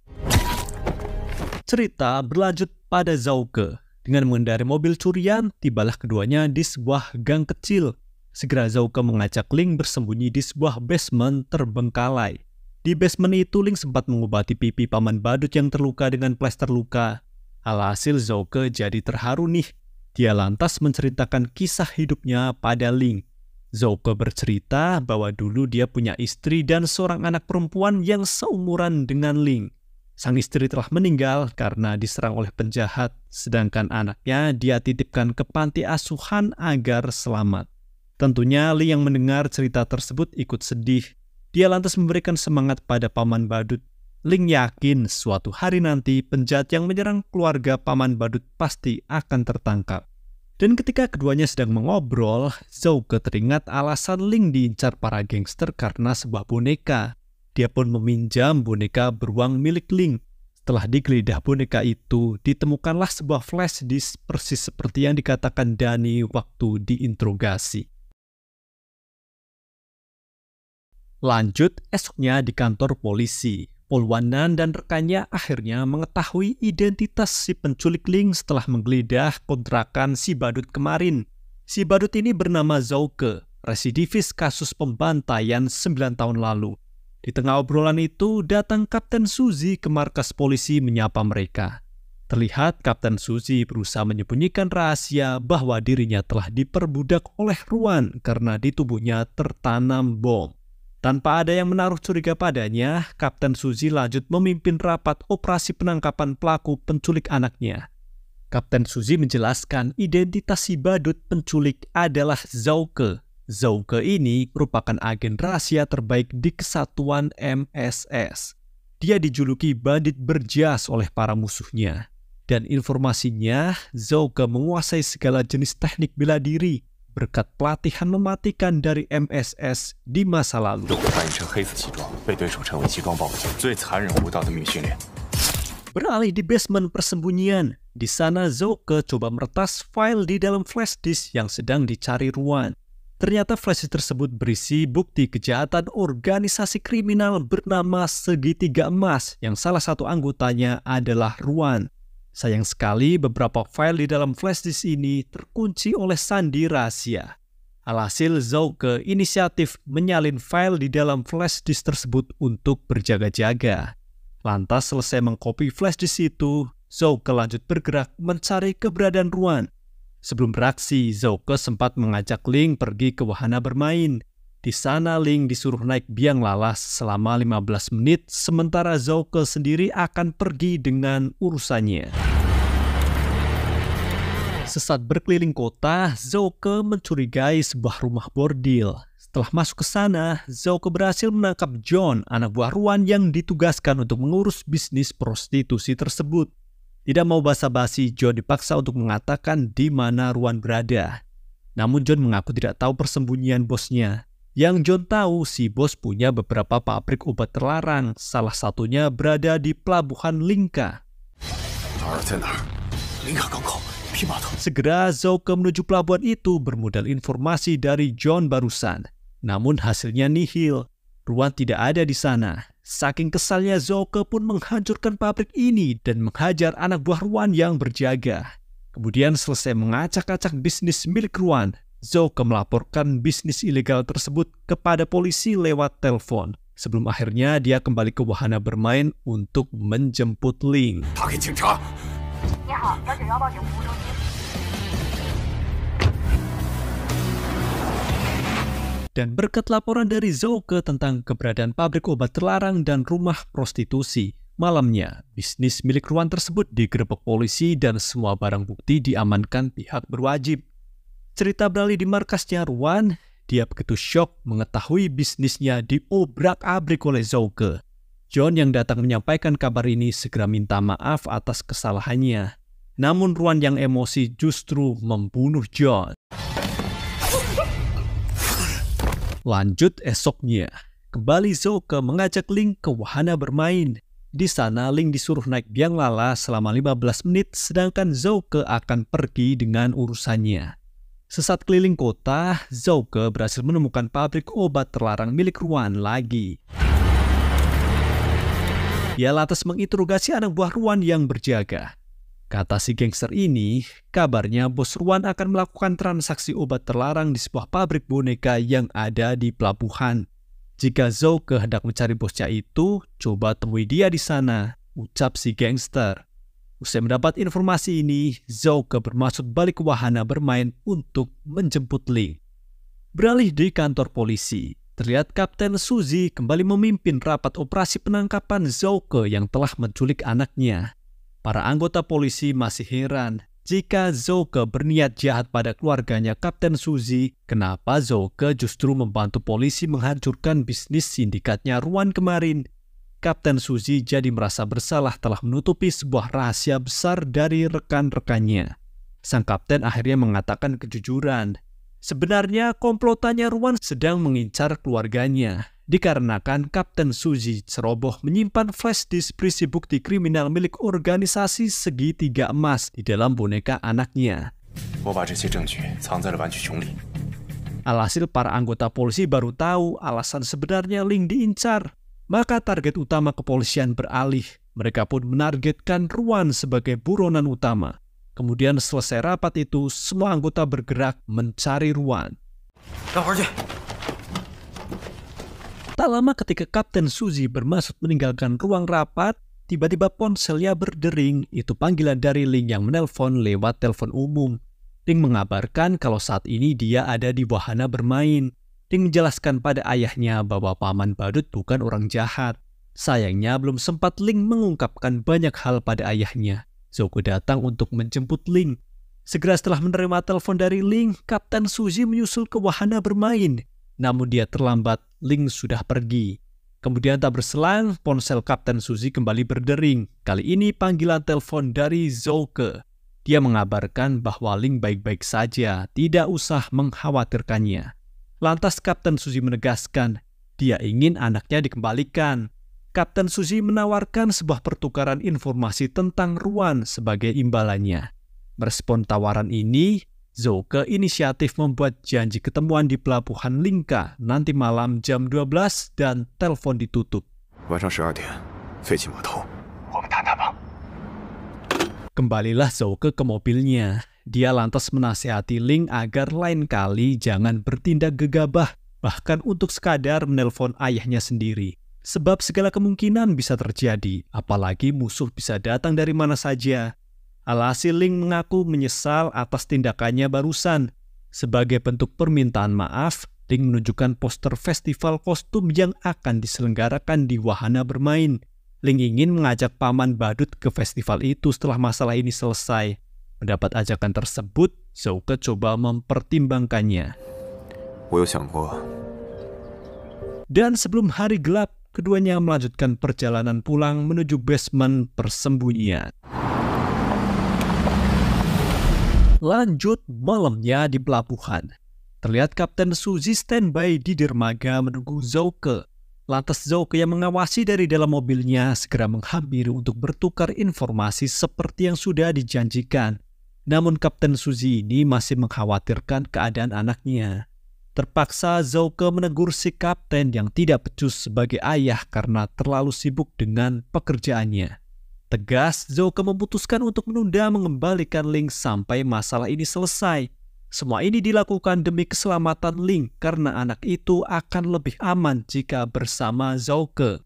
Cerita berlanjut pada Zhao Ke. Dengan mengendarai mobil curian, tibalah keduanya di sebuah gang kecil. Segera Zhao Ke mengajak Ling bersembunyi di sebuah basement terbengkalai. Di basement itu Ling sempat mengobati pipi paman badut yang terluka dengan plester luka. Alhasil Zhao Ke jadi terharu nih. Dia lantas menceritakan kisah hidupnya pada Ling. Zhao Ke bercerita bahwa dulu dia punya istri dan seorang anak perempuan yang seumuran dengan Ling. Sang istri telah meninggal karena diserang oleh penjahat, sedangkan anaknya dia titipkan ke panti asuhan agar selamat. Tentunya Ling yang mendengar cerita tersebut ikut sedih. Dia lantas memberikan semangat pada paman badut. Ling yakin suatu hari nanti penjahat yang menyerang keluarga paman badut pasti akan tertangkap. Dan ketika keduanya sedang mengobrol, Zhao Ke teringat alasan Ling diincar para gangster karena sebuah boneka. Dia pun meminjam boneka beruang milik Ling. Setelah digeledah boneka itu, ditemukanlah sebuah flash disk persis seperti yang dikatakan Danny waktu diinterogasi. Lanjut, esoknya di kantor polisi, Paul Wanan dan rekannya akhirnya mengetahui identitas si penculik Ling setelah menggeledah kontrakan si badut kemarin. Si badut ini bernama Zhao Ke, residivis kasus pembantaian 9 tahun lalu. Di tengah obrolan itu, datang Kapten Suzy ke markas polisi menyapa mereka. Terlihat Kapten Suzy berusaha menyembunyikan rahasia bahwa dirinya telah diperbudak oleh Ruan karena di tubuhnya tertanam bom. Tanpa ada yang menaruh curiga padanya, Kapten Suzy lanjut memimpin rapat operasi penangkapan pelaku penculik anaknya. Kapten Suzy menjelaskan identitas si badut penculik adalah Zhao Ke. Zhao Ke ini merupakan agen rahasia terbaik di kesatuan MSS. Dia dijuluki bandit berjas oleh para musuhnya. Dan informasinya, Zhao Ke menguasai segala jenis teknik bela diri berkat pelatihan mematikan dari MSS di masa lalu. Beralih di basement persembunyian, di sana Zhao Ke coba meretas file di dalam flash disk yang sedang dicari Ruan. Ternyata flash disk tersebut berisi bukti kejahatan organisasi kriminal bernama Segitiga Emas yang salah satu anggotanya adalah Ruan. Sayang sekali beberapa file di dalam flash disk ini terkunci oleh sandi rahasia. Alhasil Zhao Ke inisiatif menyalin file di dalam flash disk tersebut untuk berjaga-jaga. Lantas selesai mengcopy flash disk itu, Zhao Ke lanjut bergerak mencari keberadaan Ruan. Sebelum beraksi, Zouke sempat mengajak Ling pergi ke wahana bermain. Di sana Ling disuruh naik biang lalas selama 15 menit, sementara Zouke sendiri akan pergi dengan urusannya. Sesat berkeliling kota, Zouke mencurigai sebuah rumah bordil. Setelah masuk ke sana, Zouke berhasil menangkap John, anak buah Ruan yang ditugaskan untuk mengurus bisnis prostitusi tersebut. Tidak mau basa-basi, John dipaksa untuk mengatakan di mana Ruan berada. Namun John mengaku tidak tahu persembunyian bosnya. Yang John tahu, si bos punya beberapa pabrik obat terlarang, salah satunya berada di pelabuhan Lingka. Segera Zouke menuju pelabuhan itu bermodal informasi dari John barusan. Namun hasilnya nihil. Ruan tidak ada di sana. Saking kesalnya Zouke pun menghancurkan pabrik ini dan menghajar anak buah Ruan yang berjaga. Kemudian selesai mengacak-acak bisnis milik Ruan, Zouke melaporkan bisnis ilegal tersebut kepada polisi lewat telepon. Sebelum akhirnya dia kembali ke wahana bermain untuk menjemput Ling. Dan berkat laporan dari Zouke tentang keberadaan pabrik obat terlarang dan rumah prostitusi, malamnya bisnis milik Ruan tersebut digerebek polisi dan semua barang bukti diamankan pihak berwajib. Cerita beralih di markasnya Ruan, dia begitu syok mengetahui bisnisnya diobrak-abrik oleh Zouke. John yang datang menyampaikan kabar ini segera minta maaf atas kesalahannya. Namun Ruan yang emosi justru membunuh John. Lanjut esoknya, kembali Zouke mengajak Ling ke wahana bermain. Di sana Ling disuruh naik biang lala selama 15 menit, sedangkan Zouke akan pergi dengan urusannya. Sesat keliling kota, Zouke berhasil menemukan pabrik obat terlarang milik Ruan lagi. Ia lantas menginterogasi anak buah Ruan yang berjaga. Kata si gangster ini, kabarnya bos Ruan akan melakukan transaksi obat terlarang di sebuah pabrik boneka yang ada di pelabuhan. Jika Zouke hendak mencari bosnya itu, coba temui dia di sana, ucap si gangster. Usai mendapat informasi ini, Zouke bermaksud balik ke wahana bermain untuk menjemput Ling. Beralih di kantor polisi, terlihat Kapten Suzy kembali memimpin rapat operasi penangkapan Zouke yang telah menculik anaknya. Para anggota polisi masih heran jika Zouke berniat jahat pada keluarganya Kapten Suzy, kenapa Zouke justru membantu polisi menghancurkan bisnis sindikatnya Ruan kemarin. Kapten Suzy jadi merasa bersalah telah menutupi sebuah rahasia besar dari rekan-rekannya. Sang kapten akhirnya mengatakan kejujuran. Sebenarnya komplotannya Ruan sedang mengincar keluarganya, dikarenakan Kapten Suzy ceroboh menyimpan flash disk berisi bukti kriminal milik organisasi segitiga emas di dalam boneka anaknya. Alhasil para anggota polisi baru tahu alasan sebenarnya Ling diincar. Maka target utama kepolisian beralih. Mereka pun menargetkan Ruan sebagai buronan utama. Kemudian selesai rapat itu, semua anggota bergerak mencari Ruan. Tak lama ketika Kapten Suzy bermaksud meninggalkan ruang rapat, tiba-tiba ponselnya berdering. Itu panggilan dari Ling yang menelpon lewat telepon umum. Ling mengabarkan kalau saat ini dia ada di wahana bermain. Ling menjelaskan pada ayahnya bahwa Paman Badut bukan orang jahat. Sayangnya belum sempat Ling mengungkapkan banyak hal pada ayahnya. Zouke datang untuk menjemput Ling. Segera setelah menerima telepon dari Ling, Kapten Suzy menyusul ke wahana bermain. Namun dia terlambat, Ling sudah pergi. Kemudian tak berselang, ponsel Kapten Suzy kembali berdering. Kali ini panggilan telepon dari Zouke. Dia mengabarkan bahwa Ling baik-baik saja, tidak usah mengkhawatirkannya. Lantas Kapten Suzy menegaskan, dia ingin anaknya dikembalikan. Kapten Suzy menawarkan sebuah pertukaran informasi tentang Ruan sebagai imbalannya. Merespon tawaran ini, Zouke inisiatif membuat janji ketemuan di pelabuhan Lingka nanti malam jam 12 dan telepon ditutup. Kembalilah Zouke ke mobilnya. Dia lantas menasihati Ling agar lain kali jangan bertindak gegabah, bahkan untuk sekadar menelpon ayahnya sendiri. Sebab segala kemungkinan bisa terjadi, apalagi musuh bisa datang dari mana saja. Alhasil Ling mengaku menyesal atas tindakannya barusan. Sebagai bentuk permintaan maaf, Ling menunjukkan poster festival kostum yang akan diselenggarakan di wahana bermain. Ling ingin mengajak paman badut ke festival itu setelah masalah ini selesai. Mendapat ajakan tersebut, Zhouke coba mempertimbangkannya. Dan sebelum hari gelap, keduanya melanjutkan perjalanan pulang menuju basement persembunyian. Lanjut malamnya di pelabuhan. Terlihat Kapten Suzy standby di dermaga menunggu Zhouke. Lantas Zhouke yang mengawasi dari dalam mobilnya segera menghampiri untuk bertukar informasi seperti yang sudah dijanjikan. Namun Kapten Suzy ini masih mengkhawatirkan keadaan anaknya. Terpaksa Zhouke menegur si kapten yang tidak becus sebagai ayah karena terlalu sibuk dengan pekerjaannya. Tegas, Zhouke memutuskan untuk menunda mengembalikan Ling sampai masalah ini selesai. Semua ini dilakukan demi keselamatan Ling karena anak itu akan lebih aman jika bersama Zhouke.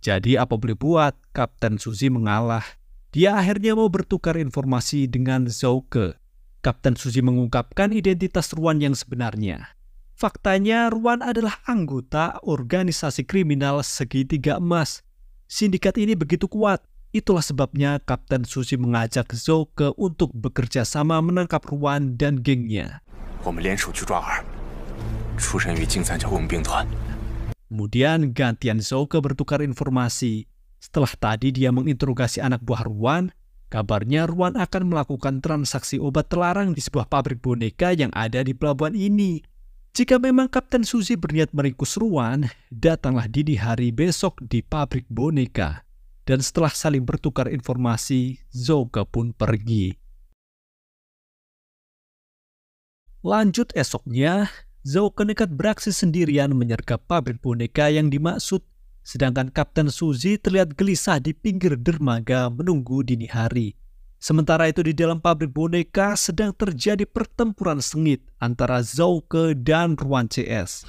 Jadi apa boleh buat, Kapten Suzy mengalah. Dia akhirnya mau bertukar informasi dengan Zhouke. Kapten Suzy mengungkapkan identitas Ruan yang sebenarnya. Faktanya, Ruan adalah anggota organisasi kriminal segitiga emas. Sindikat ini begitu kuat. Itulah sebabnya Kapten Suzy mengajak Zhouke untuk bekerja sama menangkap Ruan dan gengnya. Kemudian gantian Zhouke bertukar informasi. Setelah tadi dia menginterogasi anak buah Ruan, kabarnya Ruan akan melakukan transaksi obat terlarang di sebuah pabrik boneka yang ada di pelabuhan ini. Jika memang Kapten Suzy berniat meringkus Ruan, datanglah dini hari besok di pabrik boneka. Dan setelah saling bertukar informasi, Zhouke pun pergi. Lanjut esoknya, Zhouke nekat beraksi sendirian menyergap pabrik boneka yang dimaksud, sedangkan Kapten Suzy terlihat gelisah di pinggir dermaga menunggu dini hari. Sementara itu di dalam pabrik boneka sedang terjadi pertempuran sengit antara Zhouke dan Ruan CS.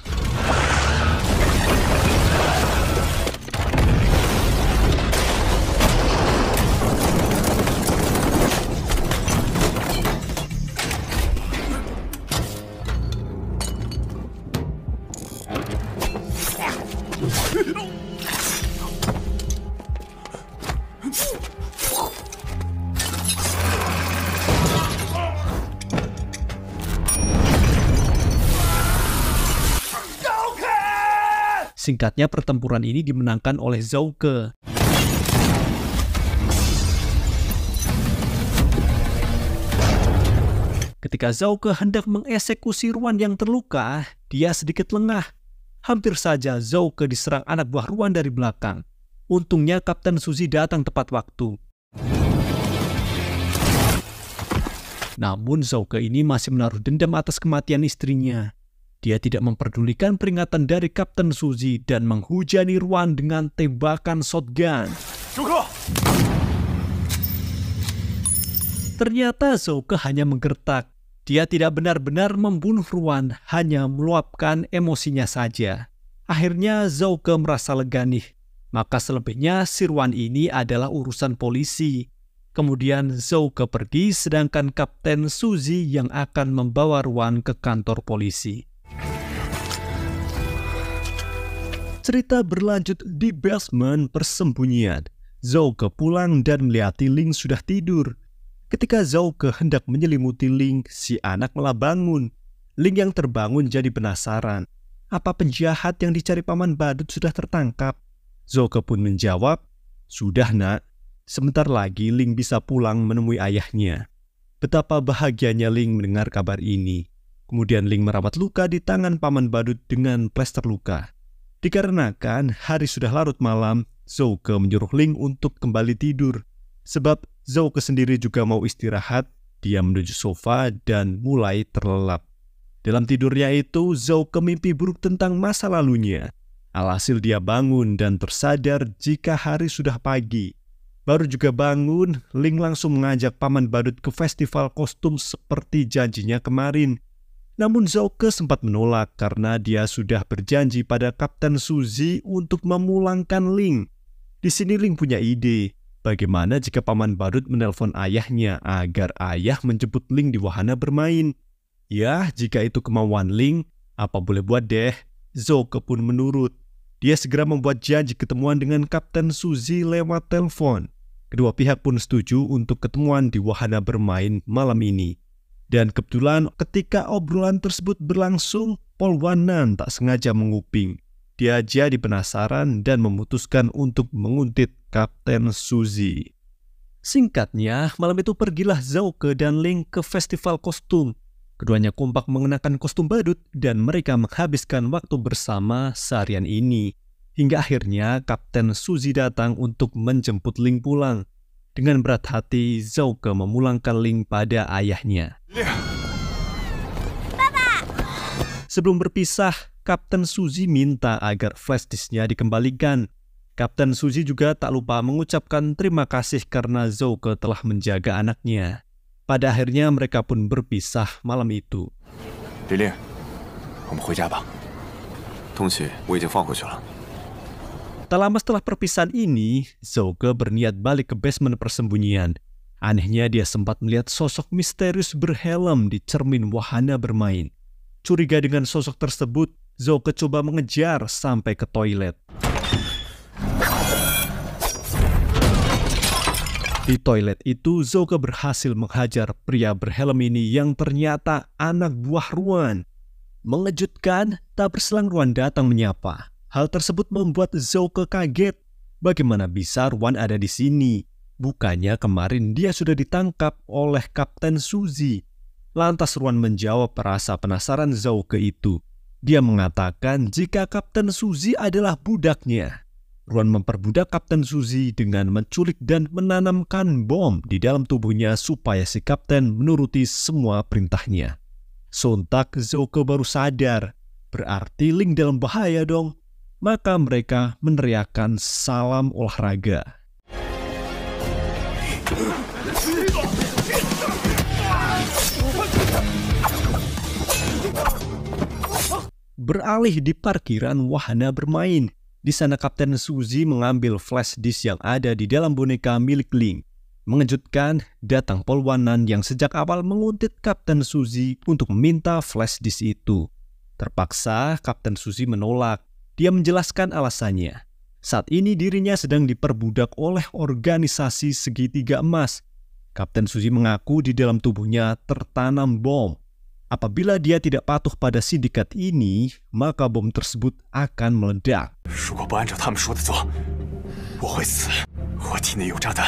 Singkatnya, pertempuran ini dimenangkan oleh Zhouke. Ketika Zhouke hendak mengeksekusi Ruan yang terluka, dia sedikit lengah. Hampir saja Zhouke diserang anak buah Ruan dari belakang. Untungnya Kapten Suzy datang tepat waktu. Namun Zhouke ini masih menaruh dendam atas kematian istrinya. Dia tidak memperdulikan peringatan dari Kapten Suzy dan menghujani Ruan dengan tembakan shotgun. Ternyata Zhouke hanya menggertak. Dia tidak benar-benar membunuh Ruan, hanya meluapkan emosinya saja. Akhirnya Zhouke merasa lega nih. Maka selebihnya si Ruan ini adalah urusan polisi. Kemudian Zhouke pergi sedangkan Kapten Suzy yang akan membawa Ruan ke kantor polisi. Cerita berlanjut di basement persembunyian. Zhouke pulang dan melihati Ling sudah tidur. Ketika Zhouke hendak menyelimuti Ling, si anak malah bangun. Ling yang terbangun jadi penasaran. Apa penjahat yang dicari paman badut sudah tertangkap? Zhouke pun menjawab, "Sudah nak, sebentar lagi Ling bisa pulang menemui ayahnya." Betapa bahagianya Ling mendengar kabar ini. Kemudian Ling merawat luka di tangan paman badut dengan plester luka. Dikarenakan hari sudah larut malam, Zhouke menyuruh Ling untuk kembali tidur. Sebab Zhouke sendiri juga mau istirahat, dia menuju sofa dan mulai terlelap. Dalam tidurnya itu, Zhouke mimpi buruk tentang masa lalunya. Alhasil dia bangun dan tersadar jika hari sudah pagi. Baru juga bangun, Ling langsung mengajak paman badut ke festival kostum seperti janjinya kemarin. Namun Zhouke sempat menolak karena dia sudah berjanji pada Kapten Suzy untuk memulangkan Ling. Di sini Ling punya ide, bagaimana jika Paman Badut menelpon ayahnya agar ayah menjemput Ling di wahana bermain. Ya, jika itu kemauan Ling, apa boleh buat deh. Zhouke pun menurut. Dia segera membuat janji ketemuan dengan Kapten Suzy lewat telepon. Kedua pihak pun setuju untuk ketemuan di wahana bermain malam ini. Dan kebetulan ketika obrolan tersebut berlangsung, Polwanan tak sengaja menguping. Dia jadi penasaran dan memutuskan untuk menguntit Kapten Suzy. Singkatnya, malam itu pergilah Zhouke dan Ling ke festival kostum. Keduanya kompak mengenakan kostum badut dan mereka menghabiskan waktu bersama seharian ini. Hingga akhirnya Kapten Suzy datang untuk menjemput Ling pulang. Dengan berat hati, Zhouke memulangkan Ling pada ayahnya. Papa! Sebelum berpisah, Kapten Suzy minta agar flash disk-nya dikembalikan. Kapten Suzy juga tak lupa mengucapkan terima kasih karena Zhouke telah menjaga anaknya. Pada akhirnya mereka pun berpisah malam itu. 李令，我们回家吧。东西我已经放回去了。 Tak lama setelah perpisahan ini, Zhouke berniat balik ke basement persembunyian. Anehnya dia sempat melihat sosok misterius berhelm di cermin wahana bermain. Curiga dengan sosok tersebut, Zhouke coba mengejar sampai ke toilet. Di toilet itu, Zhouke berhasil menghajar pria berhelm ini yang ternyata anak buah Ruan. Mengejutkan, tak berselang Ruan datang menyapa. Hal tersebut membuat Zhouke kaget. Bagaimana bisa Ruan ada di sini? Bukannya kemarin dia sudah ditangkap oleh Kapten Suzy. Lantas Ruan menjawab rasa penasaran Zhouke itu. Dia mengatakan jika Kapten Suzy adalah budaknya. Ruan memperbudak Kapten Suzy dengan menculik dan menanamkan bom di dalam tubuhnya supaya si Kapten menuruti semua perintahnya. Sontak Zhouke baru sadar, berarti Ling dalam bahaya dong. Maka mereka meneriakkan salam olahraga. Beralih di parkiran wahana bermain. Di sana Kapten Suzy mengambil flash disk yang ada di dalam boneka milik Ling. Mengejutkan, datang Polwanan yang sejak awal menguntit Kapten Suzy untuk meminta flash disk itu. Terpaksa Kapten Suzy menolak. Dia menjelaskan alasannya. Saat ini dirinya sedang diperbudak oleh organisasi segitiga emas. Kapten Suzy mengaku di dalam tubuhnya tertanam bom. Apabila dia tidak patuh pada sindikat ini, maka bom tersebut akan meledak.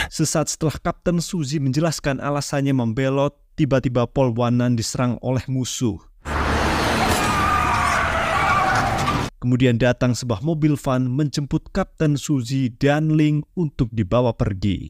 Sesaat setelah Kapten Suzy menjelaskan alasannya membelot, tiba-tiba Polwanan diserang oleh musuh. Kemudian datang sebuah mobil van menjemput Kapten Suzy dan Ling untuk dibawa pergi.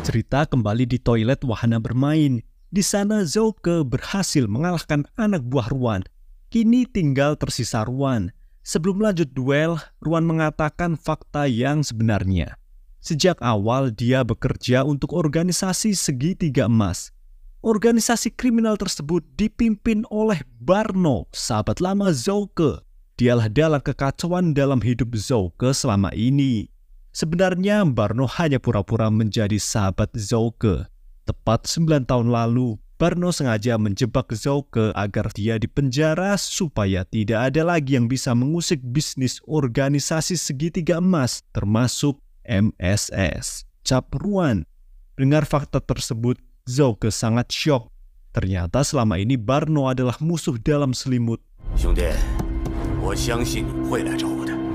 Cerita kembali di toilet wahana bermain. Di sana Zhouke berhasil mengalahkan anak buah Ruan. Kini tinggal tersisa Ruan. Sebelum lanjut duel, Ruan mengatakan fakta yang sebenarnya. Sejak awal dia bekerja untuk organisasi segitiga emas. Organisasi kriminal tersebut dipimpin oleh Barno, sahabat lama Zhouke. Dialah dalang kekacauan dalam hidup Zhouke selama ini. Sebenarnya Barno hanya pura-pura menjadi sahabat Zhouke. Tepat 9 tahun lalu, Barno sengaja menjebak Zhouke agar dia dipenjara supaya tidak ada lagi yang bisa mengusik bisnis organisasi segitiga emas, termasuk MSS. Cap Ruan. Dengar fakta tersebut, Zhouke sangat syok. Ternyata selama ini Barno adalah musuh dalam selimut.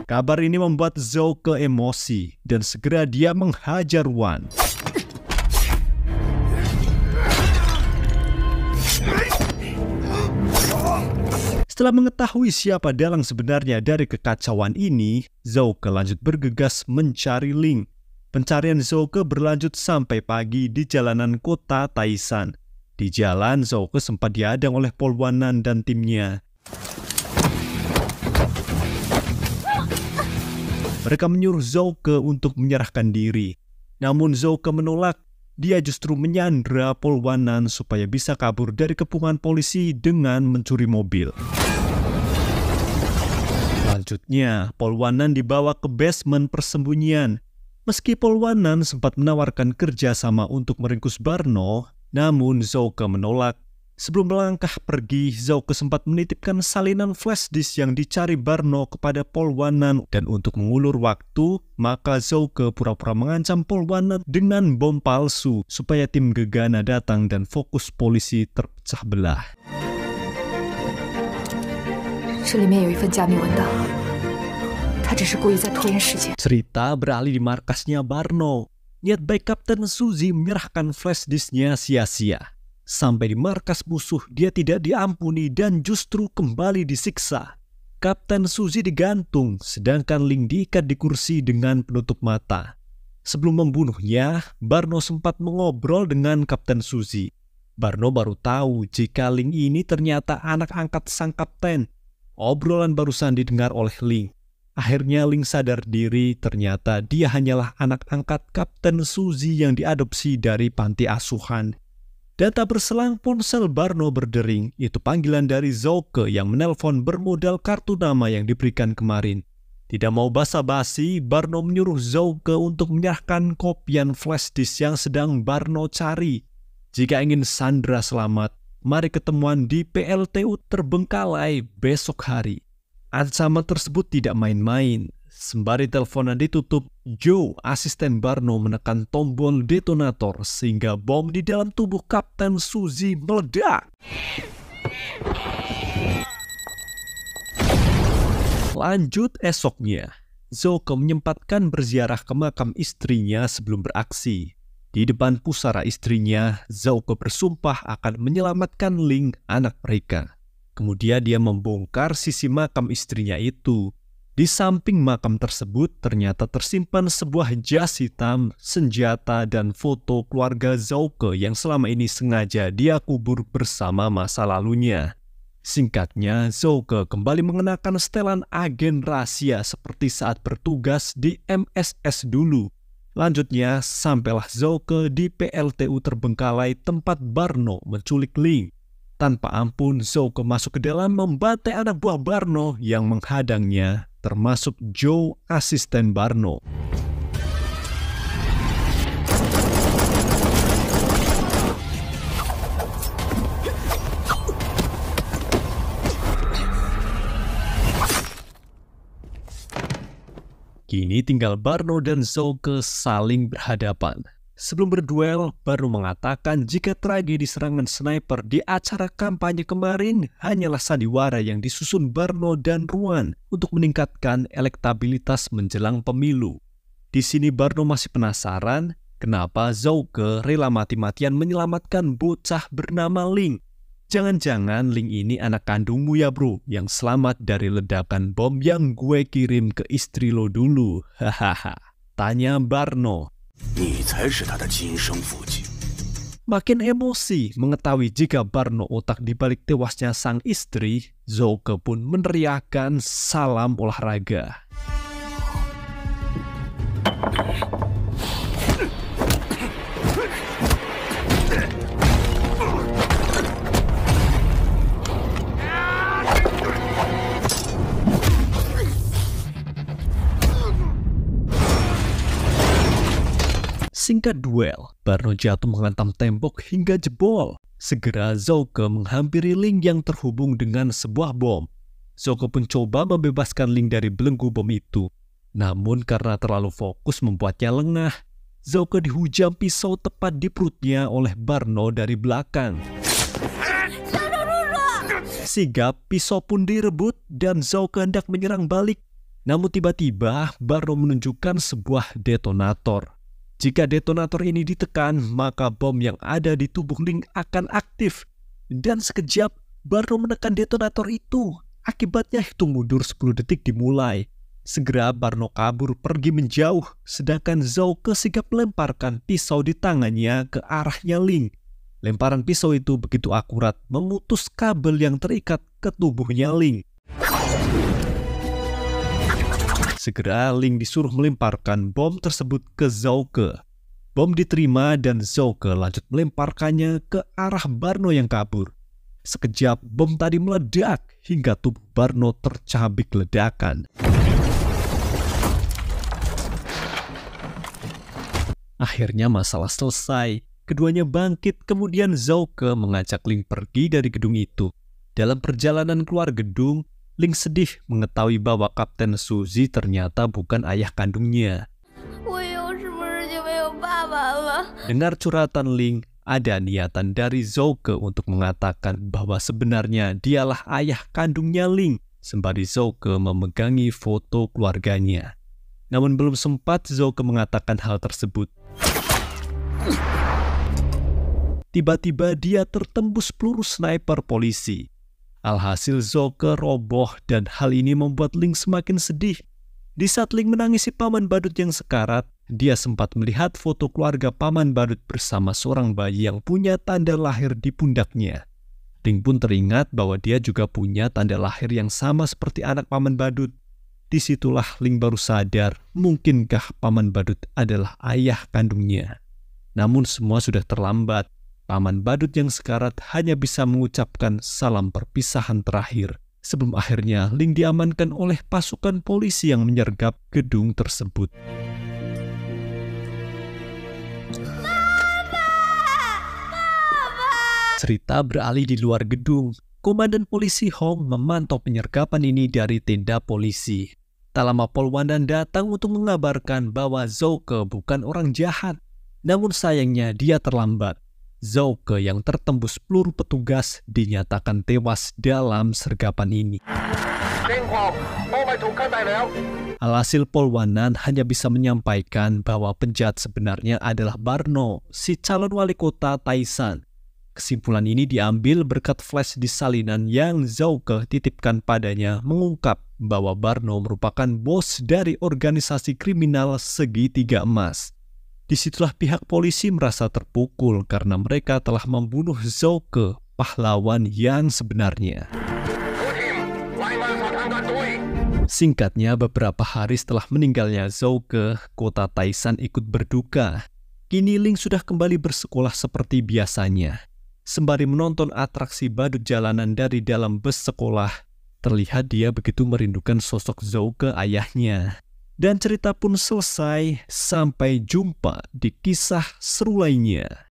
Kabar ini membuat Zhouke emosi dan segera dia menghajar Ruan. Setelah mengetahui siapa dalang sebenarnya dari kekacauan ini, Zhouke lanjut bergegas mencari Ling. Pencarian Zhouke berlanjut sampai pagi di jalanan kota Taisan. Di jalan, Zhouke sempat dihadang oleh Polwanan dan timnya. Mereka menyuruh Zhouke untuk menyerahkan diri. Namun Zhouke menolak. dia justru menyandra Polwanan supaya bisa kabur dari kepungan polisi dengan mencuri mobil. Selanjutnya, Polwanan dibawa ke basement persembunyian. Meski Polwanan sempat menawarkan kerjasama untuk meringkus Barno, namun Zouke menolak. Sebelum melangkah pergi, Zouke sempat menitipkan salinan flash disk yang dicari Barno kepada Polwanan, dan untuk mengulur waktu, maka Zouke pura-pura mengancam Polwanan dengan bom palsu supaya tim Gegana datang dan fokus polisi terpecah belah. Cerita beralih di markasnya Barno. Niat baik Kapten Suzy menyerahkan flash disknya sia-sia. Sampai di markas musuh, dia tidak diampuni dan justru kembali disiksa. Kapten Suzy digantung, sedangkan Ling diikat di kursi dengan penutup mata. Sebelum membunuhnya, Barno sempat mengobrol dengan Kapten Suzy. Barno baru tahu jika Ling ini ternyata anak angkat sang kapten. Obrolan barusan didengar oleh Ling. Akhirnya Ling sadar diri, ternyata dia hanyalah anak angkat Kapten Suzy yang diadopsi dari panti asuhan. Dan tak berselang ponsel Barno berdering. Itu panggilan dari Zouke yang menelpon bermodal kartu nama yang diberikan kemarin. Tidak mau basa-basi, Barno menyuruh Zouke untuk menyerahkan kopian flash disk yang sedang Barno cari. Jika ingin Sandra selamat, mari ketemuan di PLTU Terbengkalai besok hari. Ancaman tersebut tidak main-main. Sembari teleponan ditutup, Joe, asisten Barno, menekan tombol detonator sehingga bom di dalam tubuh Kapten Suzy meledak. Lanjut esoknya, Zouke menyempatkan berziarah ke makam istrinya sebelum beraksi. Di depan pusara istrinya, Zouke bersumpah akan menyelamatkan Ling, anak mereka. Kemudian dia membongkar sisi makam istrinya itu. Di samping makam tersebut ternyata tersimpan sebuah jas hitam, senjata, dan foto keluarga Zouke yang selama ini sengaja dia kubur bersama masa lalunya. Singkatnya, Zouke kembali mengenakan setelan agen rahasia seperti saat bertugas di MSS dulu. Lanjutnya, sampailah Zouke di PLTU Terbengkalai tempat Barno menculik Ling. Tanpa ampun, Zouke masuk ke dalam membantai anak buah Barno yang menghadangnya, termasuk Joe, asisten Barno. Kini tinggal Barno dan Zouke saling berhadapan. Sebelum berduel, Barno mengatakan jika tragedi serangan sniper di acara kampanye kemarin hanyalah sandiwara yang disusun Barno dan Ruan untuk meningkatkan elektabilitas menjelang pemilu. Di sini Barno masih penasaran kenapa Zouke rela mati-matian menyelamatkan bocah bernama Ling. Jangan-jangan Ling ini anak kandungmu ya bro, yang selamat dari ledakan bom yang gue kirim ke istri lo dulu. Hahaha, tanya Barno. Makin emosi mengetahui jika Barno otak dibalik tewasnya sang istri, Zouke pun meneriakkan salam olahraga. Singkat duel, Barno jatuh menghantam tembok hingga jebol. Segera Zouke menghampiri Ling yang terhubung dengan sebuah bom. Zouke pun coba membebaskan Ling dari belenggu bom itu. Namun karena terlalu fokus membuatnya lengah, Zouke dihujam pisau tepat di perutnya oleh Barno dari belakang. Sigap, pisau pun direbut dan Zouke hendak menyerang balik. Namun tiba-tiba Barno menunjukkan sebuah detonator. Jika detonator ini ditekan, maka bom yang ada di tubuh Ling akan aktif. Dan sekejap, Barno menekan detonator itu. Akibatnya hitung mundur 10 detik dimulai. Segera Barno kabur pergi menjauh, sedangkan Zouke sigap melemparkan pisau di tangannya ke arahnya Ling. Lemparan pisau itu begitu akurat, memutus kabel yang terikat ke tubuhnya Ling. Segera Ling disuruh melemparkan bom tersebut ke Zouke. Bom diterima dan Zhouke lanjut melemparkannya ke arah Barno yang kabur. Sekejap, bom tadi meledak hingga tubuh Barno tercabik ledakan. Akhirnya masalah selesai. Keduanya bangkit, kemudian Zhouke mengajak Ling pergi dari gedung itu. Dalam perjalanan keluar gedung, Ling sedih mengetahui bahwa Kapten Suzy ternyata bukan ayah kandungnya. Dengar curhatan Ling, ada niatan dari Zhouke untuk mengatakan bahwa sebenarnya dialah ayah kandungnya Ling, sembari Zhouke memegangi foto keluarganya. Namun belum sempat Zhouke mengatakan hal tersebut, tiba-tiba dia tertembus peluru sniper polisi. Alhasil Zhouke roboh dan hal ini membuat Ling semakin sedih. Di saat Ling menangisi Paman Badut yang sekarat, dia sempat melihat foto keluarga Paman Badut bersama seorang bayi yang punya tanda lahir di pundaknya. Ling pun teringat bahwa dia juga punya tanda lahir yang sama seperti anak Paman Badut. Disitulah Ling baru sadar, mungkinkah Paman Badut adalah ayah kandungnya. Namun semua sudah terlambat. Paman Badut yang sekarat hanya bisa mengucapkan salam perpisahan terakhir, sebelum akhirnya Ling diamankan oleh pasukan polisi yang menyergap gedung tersebut. Cerita beralih di luar gedung. Komandan polisi Hong memantau penyergapan ini dari tenda polisi. Tak lama Polwanan datang untuk mengabarkan bahwa Zhouke bukan orang jahat. Namun sayangnya dia terlambat. Zhouke yang tertembus peluru petugas dinyatakan tewas dalam sergapan ini. Alhasil Polwanan hanya bisa menyampaikan bahwa penjahat sebenarnya adalah Barno, si calon wali kota Taishan. Kesimpulan ini diambil berkat flash di salinan yang Zhouke titipkan padanya mengungkap bahwa Barno merupakan bos dari organisasi kriminal segitiga emas. Disitulah pihak polisi merasa terpukul karena mereka telah membunuh Zhouke, pahlawan yang sebenarnya. Singkatnya, beberapa hari setelah meninggalnya Zhouke, kota Taishan ikut berduka. Kini Ling sudah kembali bersekolah seperti biasanya. Sembari menonton atraksi badut jalanan dari dalam bus sekolah, terlihat dia begitu merindukan sosok Zhouke ayahnya. Dan cerita pun selesai, sampai jumpa di kisah seru lainnya.